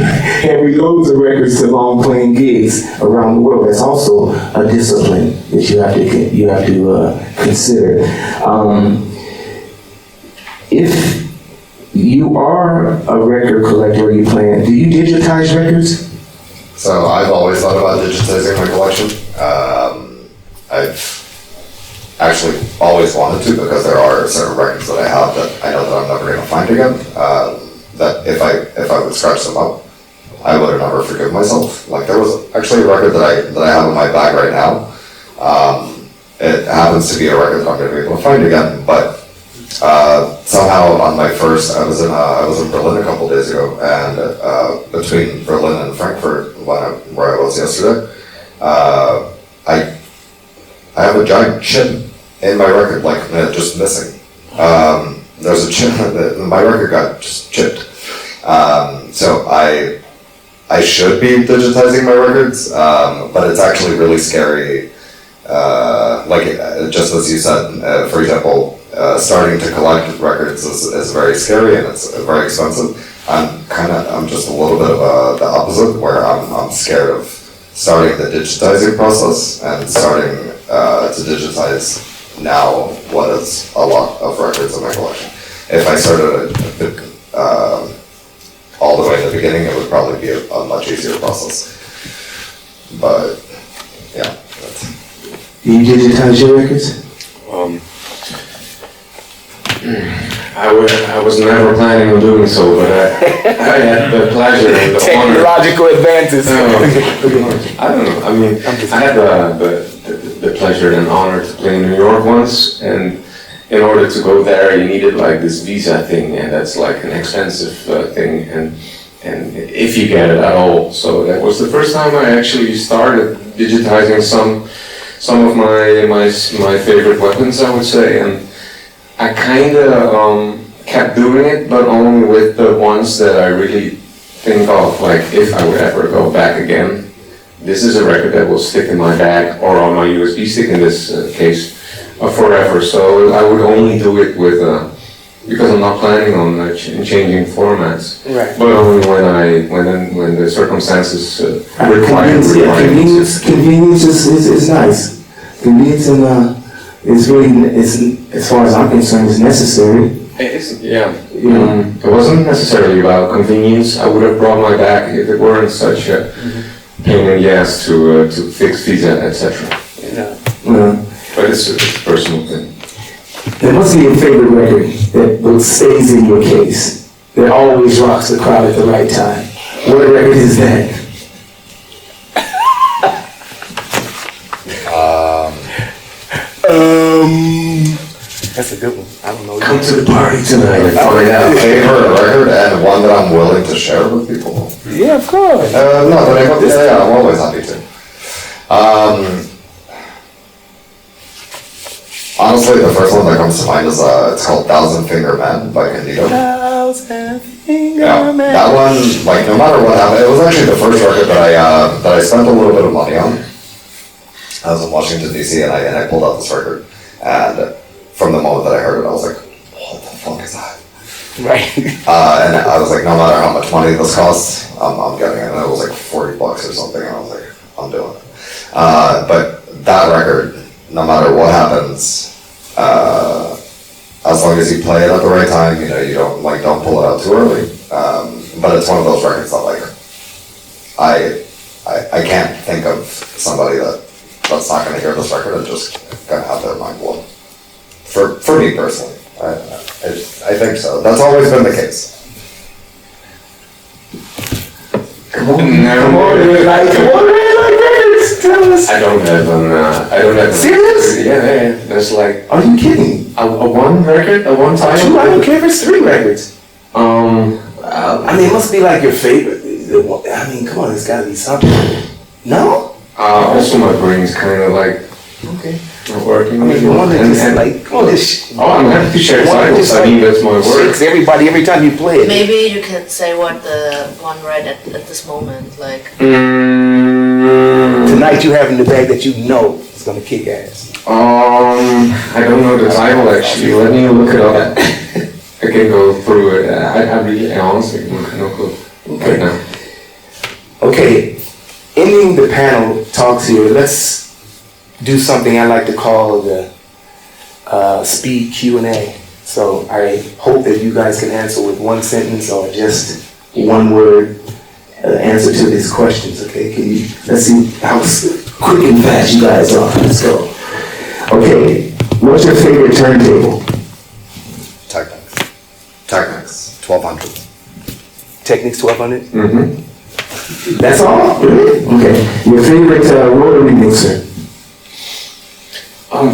loads of records to long playing gigs around the world. That's also a discipline that you have to consider. If you are a record collector, do you digitize records? So I've always thought about digitizing my collection. I've actually always wanted to, because there are certain records that I have that I know that I'm never going to find again. That if I would scratch them up, I would have never forgiven myself. Like there was actually a record that I have in my bag right now. It happens to be a record that I'm going to be able to find again, but somehow on my first, I was in Berlin a couple days ago, and between Berlin and Frankfurt, where I was yesterday, I have a giant chip in my record, like just missing. There's a chip. My record got just chipped. So I should be digitizing my records, but it's actually really scary. Just as you said, for example, starting to collect records is very scary and it's very expensive. I'm just a little bit of the opposite, where I'm scared of starting the digitizing process and starting to digitize now what is a lot of records in my collection. If I started all the way in the beginning, it would probably be a much easier process. But yeah. Do you digitize your records? I was never planning on doing so, but I had the pleasure and the honor. Technological advances. I don't know. I mean, I had the pleasure and honor to play in New York once, and in order to go there, you needed like this visa thing, and that's like an expensive thing, and if you get it at all. So that was the first time I actually started digitizing some of my favorite weapons, I would say, and I kind of kept doing it, but only with the ones that I really think of, like if I would ever go back again, this is a record that will stick in my bag or on my USB stick in this case forever. So I would only do it with because I'm not planning on changing formats, Right. but only when the circumstances require. Convenience is nice. Convenience is really, as far as I'm concerned, is necessary. Yeah. It wasn't necessarily about convenience. I would have brought my bag if it weren't such a pain in the ass to fix visa, etc. But it's a personal thing. There must be a favorite record that stays in your case, that always rocks the crowd at the right time. What record is that? That's a good one. I don't know. Come to the party tonight and Oh, find yeah, out. favorite record and one that I'm willing to share with people. Yeah, of course. No, but I'm always happy to. Honestly, the first one that comes to mind is it's called Thousand Finger Man by Candido. Yeah, that one, like no matter what happened, it was actually the first record that I spent a little bit of money on. I was in Washington DC and I pulled out this record, and from the moment that I heard it, I was like, what the fuck is that? Right. And I was like, no matter how much money this costs, I'm getting it. And it was like $40 or something, and I was like, I'm doing it. But that record, no matter what happens, as long as you play it at the right time, you know, you don't pull it out too early. But it's one of those records that like, I can't think of somebody that's not going to hear this record and just going to have their mind blown. For me personally, I think so. That's always been the case. Come on, records, tell us. I don't have. Serious? Yeah. There's like Are you kidding? a one record, a one title. Two, I don't care if it's 3 records. I mean, it must be like your favorite. I mean, come on, it's gotta be something. No? Also my brain's kind of like Okay. not working. I mean, you want to just like, come on, just. I'm happy to share titles. I mean, that's my word. Shakes everybody every time you play it. Maybe you can say what the one read at this moment, like. Tonight you have in the bag that you know is gonna kick ass. I don't know the title actually. Let me look it up. I can go through it. I really honestly no clue right now. Okay, ending the panel talks here, let's do something I like to call the speed Q&A. So I hope that you guys can answer with one sentence or just one word answer to these questions, okay? Let's see how quick and fast you guys are. Let's go. Okay, what's your favorite turntable? Technics, 1200. Technics 1200? Mm-hmm. That's all? Really? Okay. Your favorite rotary mixer?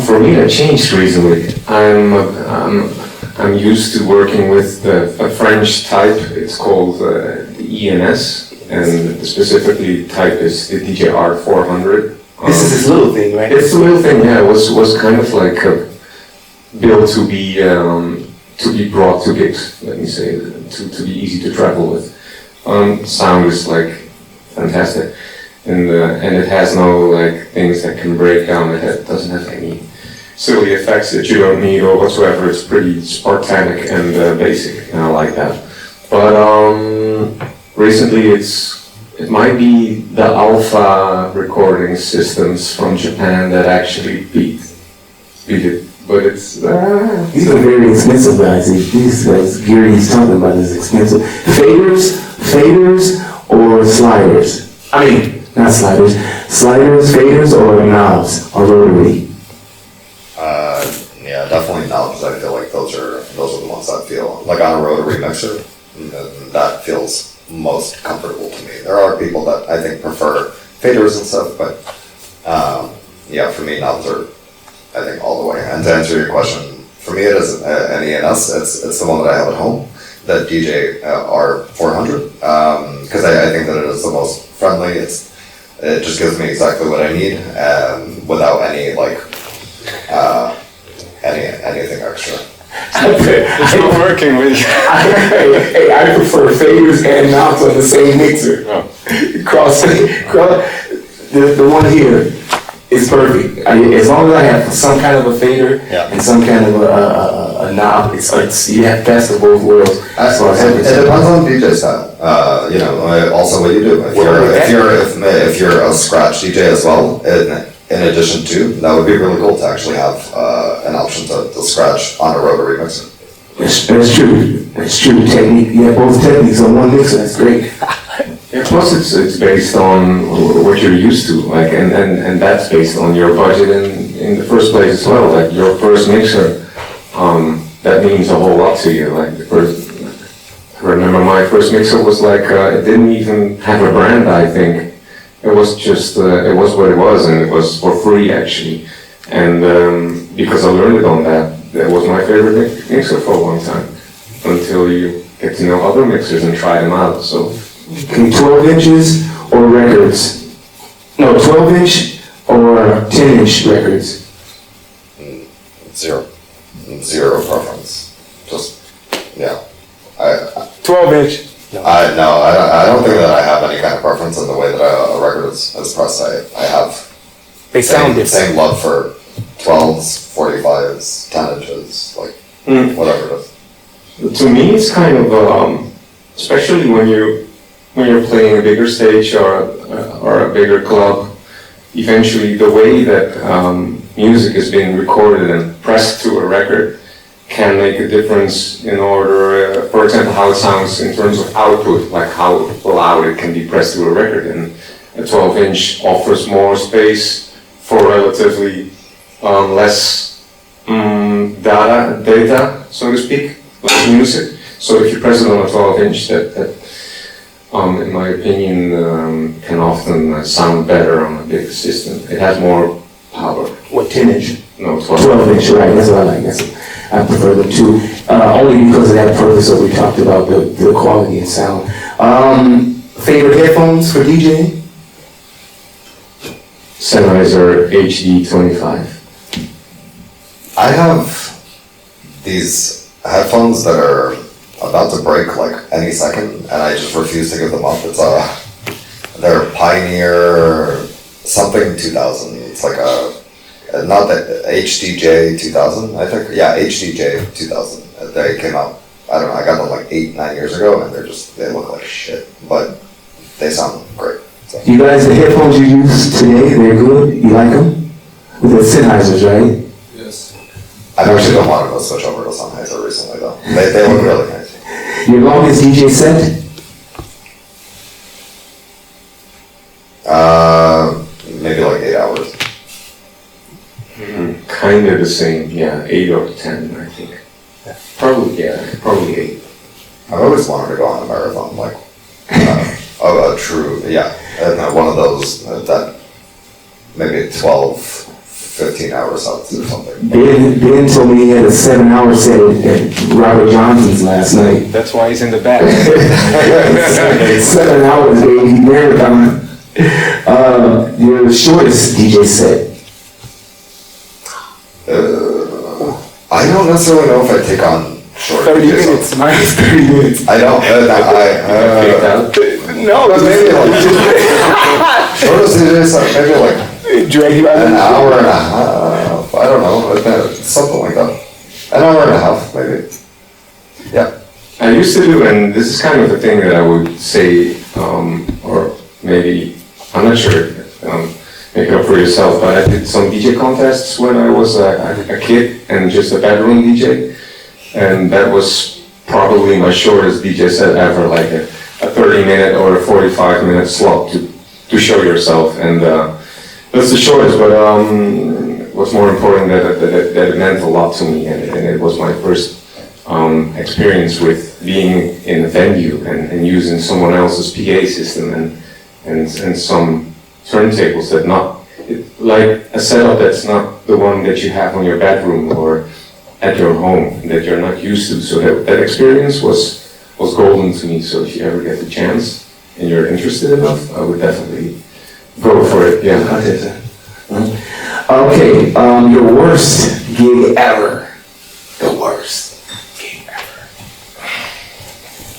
For me, that changed recently. I'm used to working with a French type. It's called the enes, and specifically type is the DJR 400. This is this little thing, right? It's a little thing, yeah. It was kind of like built to be brought to gigs. Let me say, to be easy to travel with. Sound is like fantastic. And it has no like things that can break down. It doesn't have any silly effects that you don't need or whatsoever. It's pretty Spartanic and basic, and I like that. But recently it might be the alpha recording systems from Japan that actually beat it. But it's These are very expensive guys. These guys, gear he's talking about is expensive. Faders or sliders? I mean, not sliders. Sliders, faders, or knobs, or rotary? Yeah, definitely knobs. I feel like those those are the ones that feel like on a rotary mixer. That feels most comfortable to me. There are people that I think prefer faders and stuff, but yeah, for me, knobs are, I think, all the way. And to answer your question, for me, it is an ENS. It's the one that I have at home, the DJ R400, because I think that it is the most friendly. It just gives me exactly what I need, without any anything extra. It's not working with you. I prefer faders and knobs on the same mixer. Cross the one here is perfect. As long as I have some kind of a fader and some kind of a knob, it's you have best of both worlds. It depends on DJ style. Also what you do. If you're a scratch DJ as well, in addition to, that would be really cool to actually have an option to scratch on a rotary mixer. That's true. That's true. Technique. You have both techniques on one mixer. That's great. Yeah, plus it's based on what you're used to, and that's based on your budget in the first place as well. Like your first mixer, that means a whole lot to you. I remember my first mixer was it didn't even have a brand. I think it was just it was what it was, and it was for free actually. And because I learned it on that was my favorite mixer for a long time, until you get to know other mixers and try them out. So. 12 inches or records? No, 12 inch or 10-inch records? Zero preference. Just, yeah. 12 inch. I don't think that I have any kind of preference in the way that a record is pressed. I have They sound different. same love for 12s, 45s, 10 inches, whatever it is. To me, it's kind of, especially when you're playing a bigger stage or a bigger club, eventually the way that music is being recorded and pressed to a record can make a difference in order, for example, how it sounds in terms of output, like how loud it can be pressed to a record. And a 12-inch offers more space for relatively less data, so to speak, less music. So if you press it on a 12-inch, that in my opinion, can often sound better on a big system. It has more power. What, 10-inch? No, 12. 12-inch, right, that's what I like. I prefer them too, only because of that purpose that we talked about, the quality and sound. Favorite headphones for DJing? Sennheiser HD25. I have these headphones that are about to break any second, and I just refuse to give them up. They're Pioneer something 2000. It's not the HDJ 2000, I think. Yeah, HDJ 2000. They came out, I don't know, I got them 8-9 years ago, and they look like shit, but they sound great. So. You guys, the headphones you use today, they're good? You like them? With the Sennheisers, right? Yes. I've actually been wanting to switch over to Sennheiser recently, though. They look really nice. Your longest DJ set? Maybe 8 hours. Kind of the same, yeah, 8 or 10, I think. Probably 8. I've always wanted to go on a marathon, a true, one of those that maybe 12, 15 hour sets or something. Ben told me he had a 7-hour set at Robert Johnson's last night. That's why he's in the back. 7 hours, baby, marathon. Your shortest DJ set? I don't necessarily know if I take on short 30 DJs. minutes, minus 30 minutes. I don't. No, that's maybe shortest DJ set, maybe drag you out of an the hour and a half. I don't know, something like that. An hour and a half, maybe. Yeah. I used to do, and this is kind of the thing that I would say, or maybe, I'm not sure, make it up for yourself, but I did some DJ contests when I was a kid and just a bedroom DJ, and that was probably my shortest DJ set ever, a 30-minute or a 45-minute slot to show yourself, and that's the shortest, but what's more important that it meant a lot to me, and it was my first experience with being in a venue and using someone else's PA system and some turntables that like a setup that's not the one that you have on your bedroom or at your home that you're not used to. So that experience was golden to me. So if you ever get the chance and you're interested enough, I would definitely go for it. Yeah. Okay, your worst gig ever. The worst gig ever.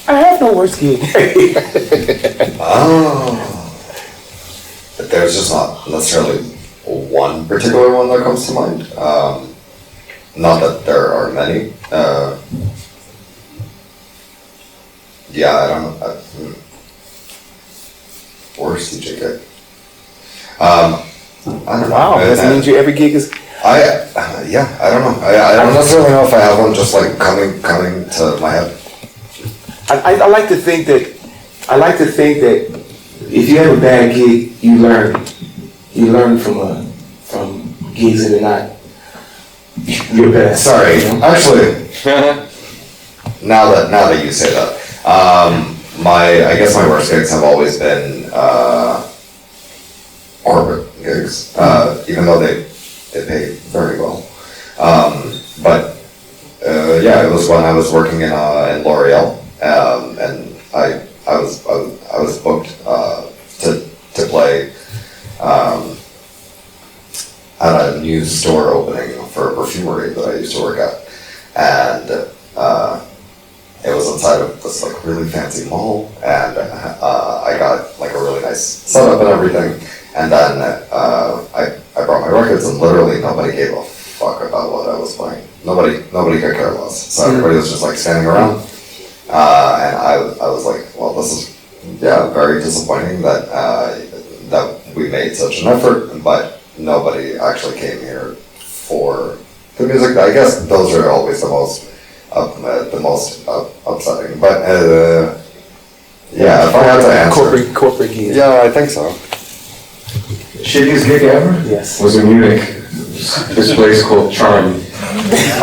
I have no worst gig. There's just not necessarily one particular one that comes to mind. Not that there are many. Yeah, I don't know. Worst DJ gig. I don't know. Wow, does that mean every gig is? I don't know. I don't necessarily know if I have one just like coming to my head. I like to think that if you have a bad gig, you learn. You learn from gigs that are not your best. Sorry, you know? actually, now that you say that, I guess my worst gigs have always been corporate gigs, even though they pay very well. But it was when I was working in L'Oreal, and I was booked to play at a new store opening for a perfumery that I used to work at, and it was inside of this like really fancy mall, and I got like a really nice setup and everything, and then I brought my records, and literally nobody gave a fuck about what I was playing. Nobody could care less. So everybody was just like standing around, and I was like, well, this is very disappointing that we made such an effort, but nobody actually came here for the music. I guess those are always the most upsetting. But if I had to answer, corporate gig. yeah, I think so. Shittiest gig ever? Yes. Was in Munich. This place called Charlie.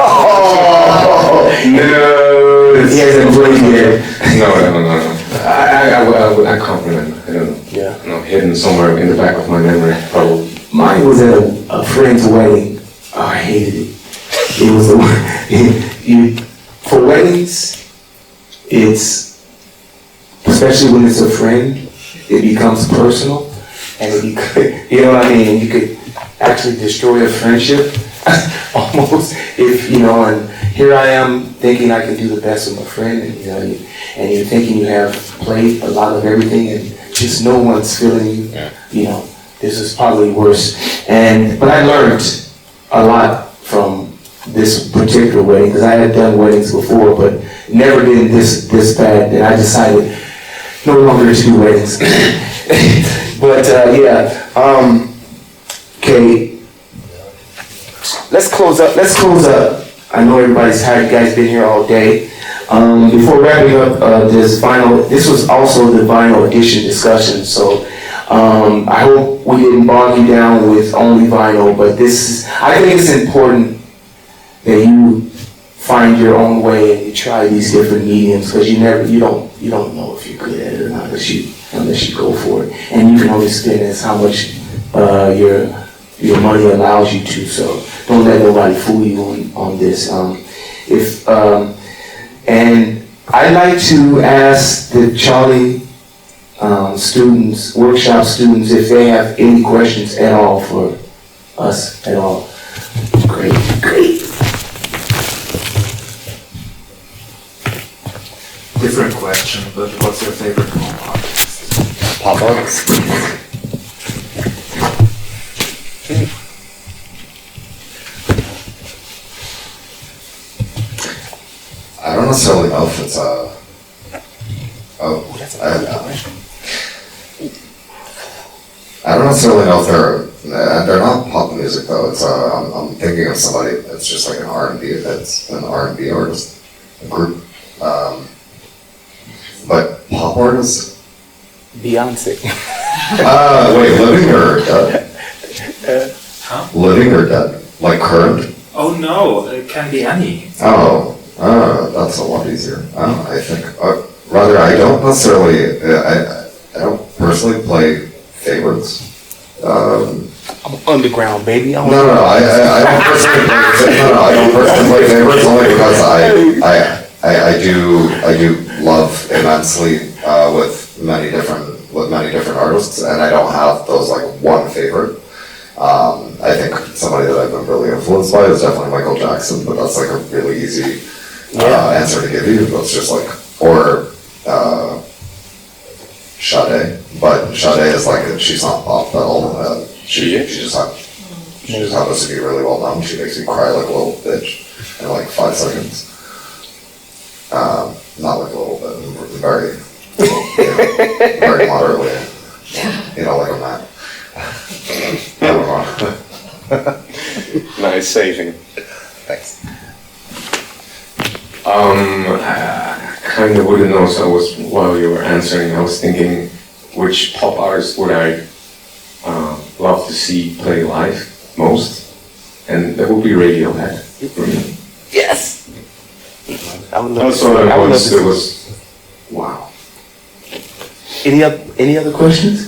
Oh No. he hasn't played yet. No. I compliment. I don't know. Yeah. No, hidden somewhere in the back of my memory, probably. Mine was at a friend's wedding. Oh, I hated it. It was for weddings, it's, especially when it's a friend, it becomes personal, and you know what I mean? You could actually destroy a friendship, almost, and here I am thinking I can do the best with my friend, and you're thinking you have played a lot of everything, and just no one's feeling you, this is probably worse. But I learned a lot from this particular wedding, because I had done weddings before, but never been this bad, and I decided no longer to do weddings. But okay, let's close up. I know everybody's tired, you guys been here all day. Before wrapping up this was also the vinyl edition discussion, so I hope we didn't bog you down with only vinyl, but I think it's important that you find your own way and you try these different mediums, because you don't know if you're good at it or not unless you go for it, and you can only spend as how much your money allows you to. So don't let nobody fool you on this. And I'd like to ask the Charlie students, workshop students, if they have any questions at all for us at all. Great. Different question, but what's your favorite pop artist? Pop artist. I don't necessarily know if it's I don't necessarily know if they're not pop music though. It's I'm thinking of somebody that's just like an R&B. That's an R&B artist, a group. But pop artists. Beyonce. Wait, living or dead? Living or dead? Like current? Oh no, it can be any. Oh, That's a lot easier. I think, rather, I don't necessarily, I don't personally play favorites. I'm underground, baby. No, I don't personally play. No, I don't personally play favorites only because I do love immensely with many different artists, and I don't have those like one favorite. I think somebody that I've been really influenced by is definitely Michael Jackson, but that's like a really easy answer to give you. That's just like, or Sade, but Sade is like, she's not pop at all. She just happens to be really well known. She makes me cry like a little bitch in like 5 seconds. Not like a little bit, very, very moderately. Like a man. Nice saving. Thanks. I kind of wouldn't know, so while you were answering, I was thinking, which pop artist would I love to see play live most? And that would be Radiohead for me. Yes. I would love That's to. what I would love it to. was. Wow. Any other questions?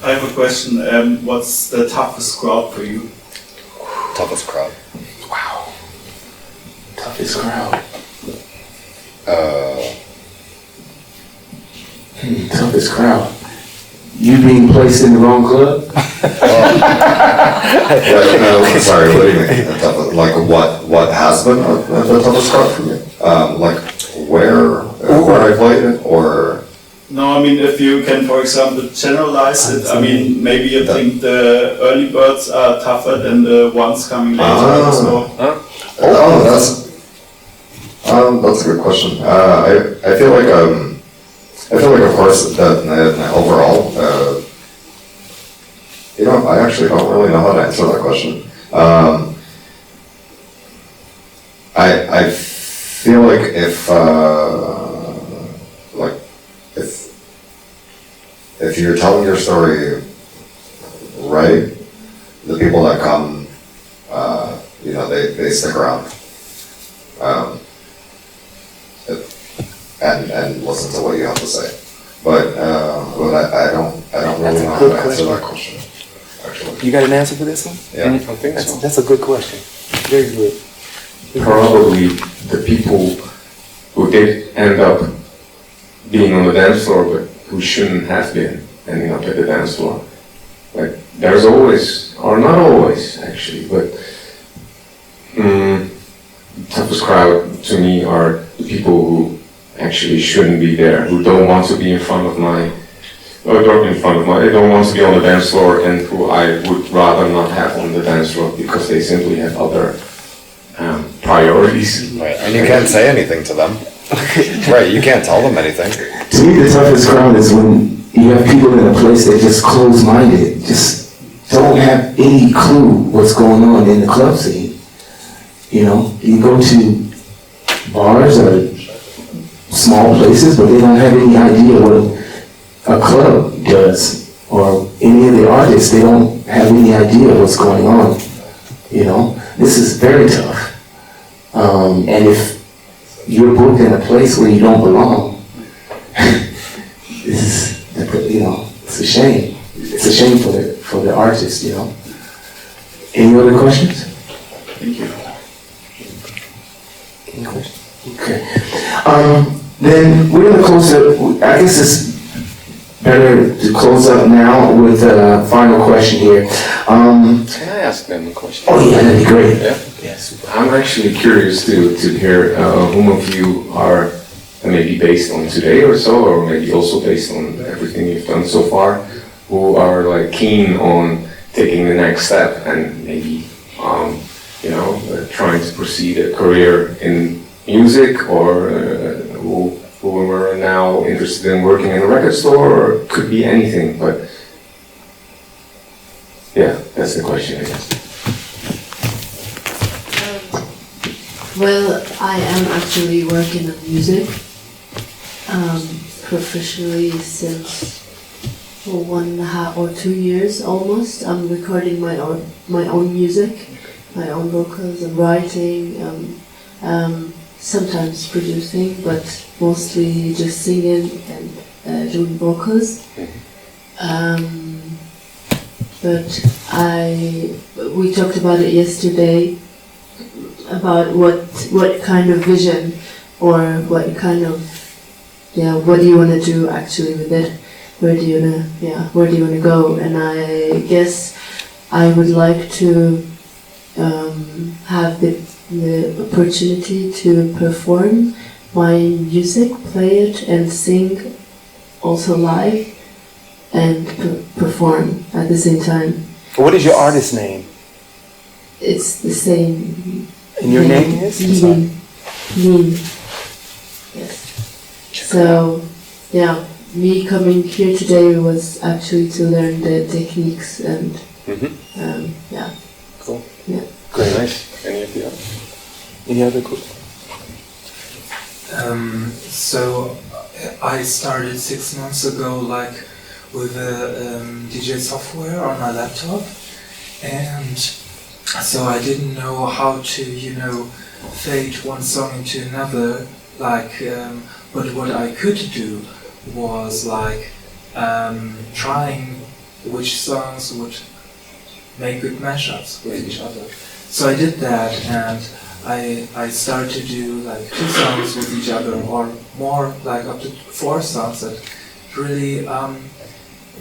I have a question. What's the toughest crowd for you? Toughest crowd. Wow. Toughest crowd. Toughest crowd. You being placed in the wrong club? Sorry, what do you mean? Like what has been the toughest crowd for me? Like where I played it, or? No, I mean, if you can, for example, generalize it, I mean, maybe you think the early birds are tougher than the ones coming later. That's a good question. I feel like of course that overall, I actually don't really know how to answer that question. I feel like if you're telling your story right, the people that come, they stick around. And listen to what you have to say. But I don't really know how to answer that question, actually. You got an answer for this one? Yeah. I think so. That's a good question. Very good. Probably the people who did end up being on the dance floor, but who shouldn't have been ending up at the dance floor. Like, there's always, or not always actually, but toughest crowd to me are the people who actually shouldn't be there, who don't want to be in front of they don't want to be on the dance floor, and who I would rather not have on the dance floor because they simply have other priorities. Right, and you can't say anything to them. Right, you can't tell them anything. To me, the toughest crowd is when you have people in a place that just close-minded, just don't have any clue what's going on in the club scene. You go to bars or small places, but they don't have any idea what a club does, or any of the artists, they don't have any idea what's going on. This is very tough. And if you're booked in a place where you don't belong, it's a shame. It's a shame for the artist, Any other questions? Thank you. Any questions? Okay. Then we're gonna close up. I guess it's better to close up now with a final question here. Can I ask them a question? Oh yeah, that'd be great. Yeah? Yes. I'm actually curious to hear whom of you are maybe based on today or so, or maybe also based on everything you've done so far, who are like keen on taking the next step and maybe trying to proceed a career in music, or who are now interested in working in a record store, or it could be anything, but yeah, that's the question, I guess. Well, I am actually working on music professionally since 1.5 or 2 years almost. I'm recording my own music, my own vocals and writing, sometimes producing, but mostly just singing and doing vocals. But we talked about it yesterday, about what kind of vision or what kind of, what do you want to do actually with it? Where do you want to go? And I guess I would like to have the opportunity to perform my music, play it and sing also live and perform at the same time. What is your artist name? It's the same. And your name is? Mean. Yes. So, me coming here today was actually to learn the techniques and, Cool. Yeah. Great. Nice. Any other questions? So I started 6 months ago, with a DJ software on my laptop, and so I didn't know how to, fade one song into another. But what I could do was trying which songs would make good mashups with each other. So I did that, and I started to do 2 songs with each other, or more, up to 4 songs. That really,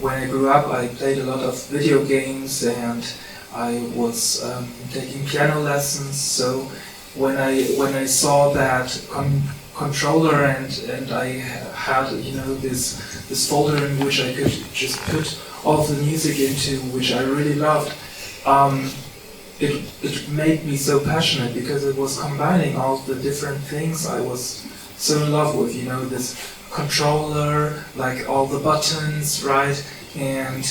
when I grew up, I played a lot of video games, and I was taking piano lessons. So when I saw that controller and I had this folder in which I could just put all the music into, which I really loved, it made me so passionate, because it was combining all the different things I was so in love with. This controller, all the buttons, right, and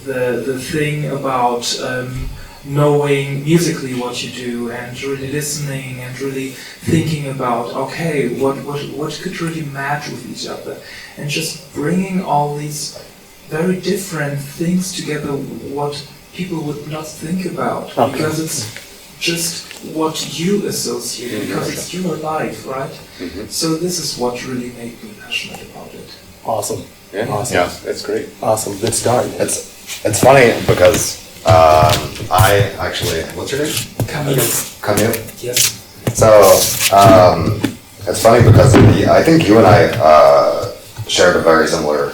the thing about knowing musically what you do, and really listening and really thinking about, okay, what could really match with each other, and just bringing all these very different things together, what people would not think about, because it's just what you associate, because it's your life, right? So this is what really made me passionate about it. Awesome. Yeah. Awesome. Yeah. That's great. Awesome. Good start. It's funny because I actually, what's your name? Camille. Yes. So it's funny because I think you and I shared a very similar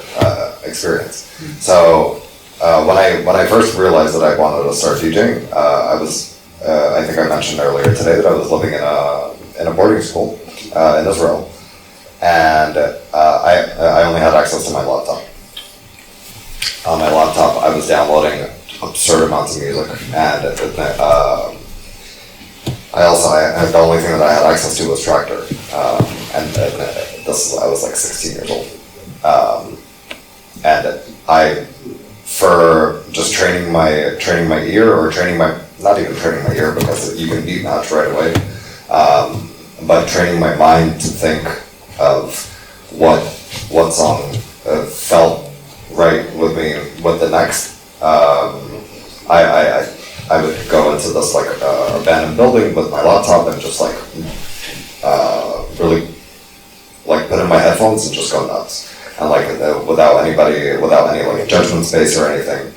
experience. So when I first realized that I wanted to start DJing, I think I mentioned earlier today that I was living in a boarding school in Israel, and I only had access to my laptop. On my laptop, I was downloading absurd amounts of music, and the only thing that I had access to was Tractor, and I was 16 years old, and for just training my ear, or not even training my ear, because you can beat match right away, but training my mind to think of what song felt right with me with the next. I would go into this abandoned building with my laptop and just really put in my headphones and just go nuts, and without any judgment space or anything.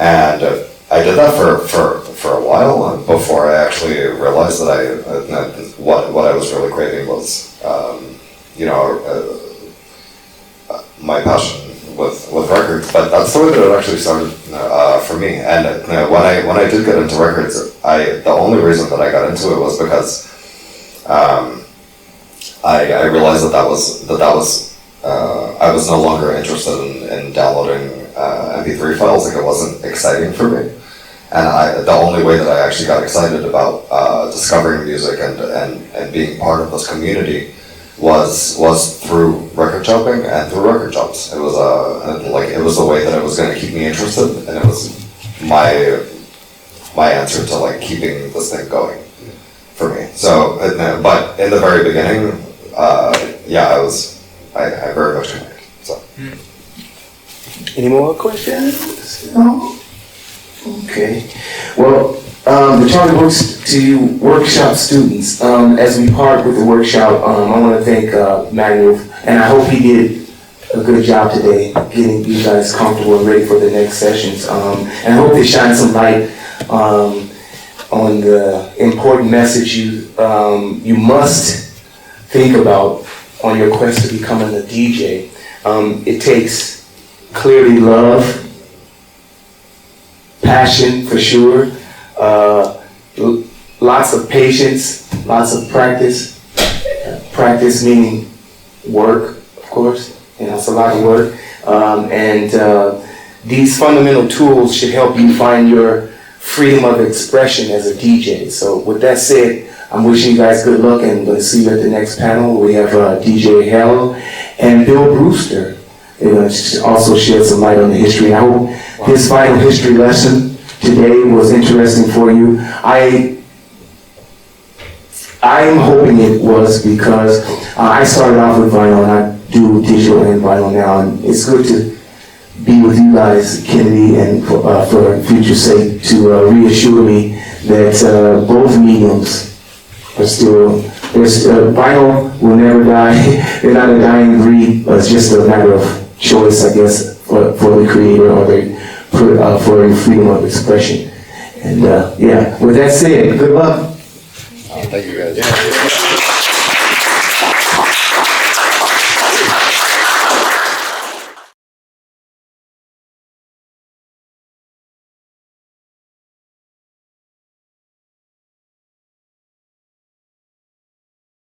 And I did that for a while before I actually realized that what I was really craving was my passion with records. But that's the way that it actually started for me. And when I did get into records, the only reason that I got into it was because I realized that I was no longer interested in downloading MP3 files. It wasn't exciting for me. And the only way that I actually got excited about discovering music and being part of this community was through record shopping and through record jobs. It was it was the way that it was going to keep me interested, and it was my answer to keeping this thing going for me. So, but in the very beginning, I very much connected. So. Any more questions? No? Okay. Well, the charter works to workshop students. As we part with the workshop, I want to thank Manuel, and I hope he did a good job today getting you guys comfortable and ready for the next sessions. And I hope they shine some light on the important message you must think about on your quest to becoming a DJ. It takes clearly love, passion for sure, lots of patience, lots of practice. Practice meaning work, of course. It's a lot of work. These fundamental tools should help you find your freedom of expression as a DJ. So with that said, I'm wishing you guys good luck, and I'm going to see you at the next panel. We have DJ Hell and Bill Brewster. They're going to also shed some light on the history. I hope this final history lesson today was interesting for you. I'm hoping it was, because I started off with vinyl, and I do digital and vinyl now, and it's good to be with you guys, Kennedy, and for ForFuturesSake, to reassure me that both mediums are still, vinyl will never die. They're not a dying breed, but it's just a matter of choice, I guess, for the creator, or for freedom of expression. And yeah, with that said, good luck. Thank you guys.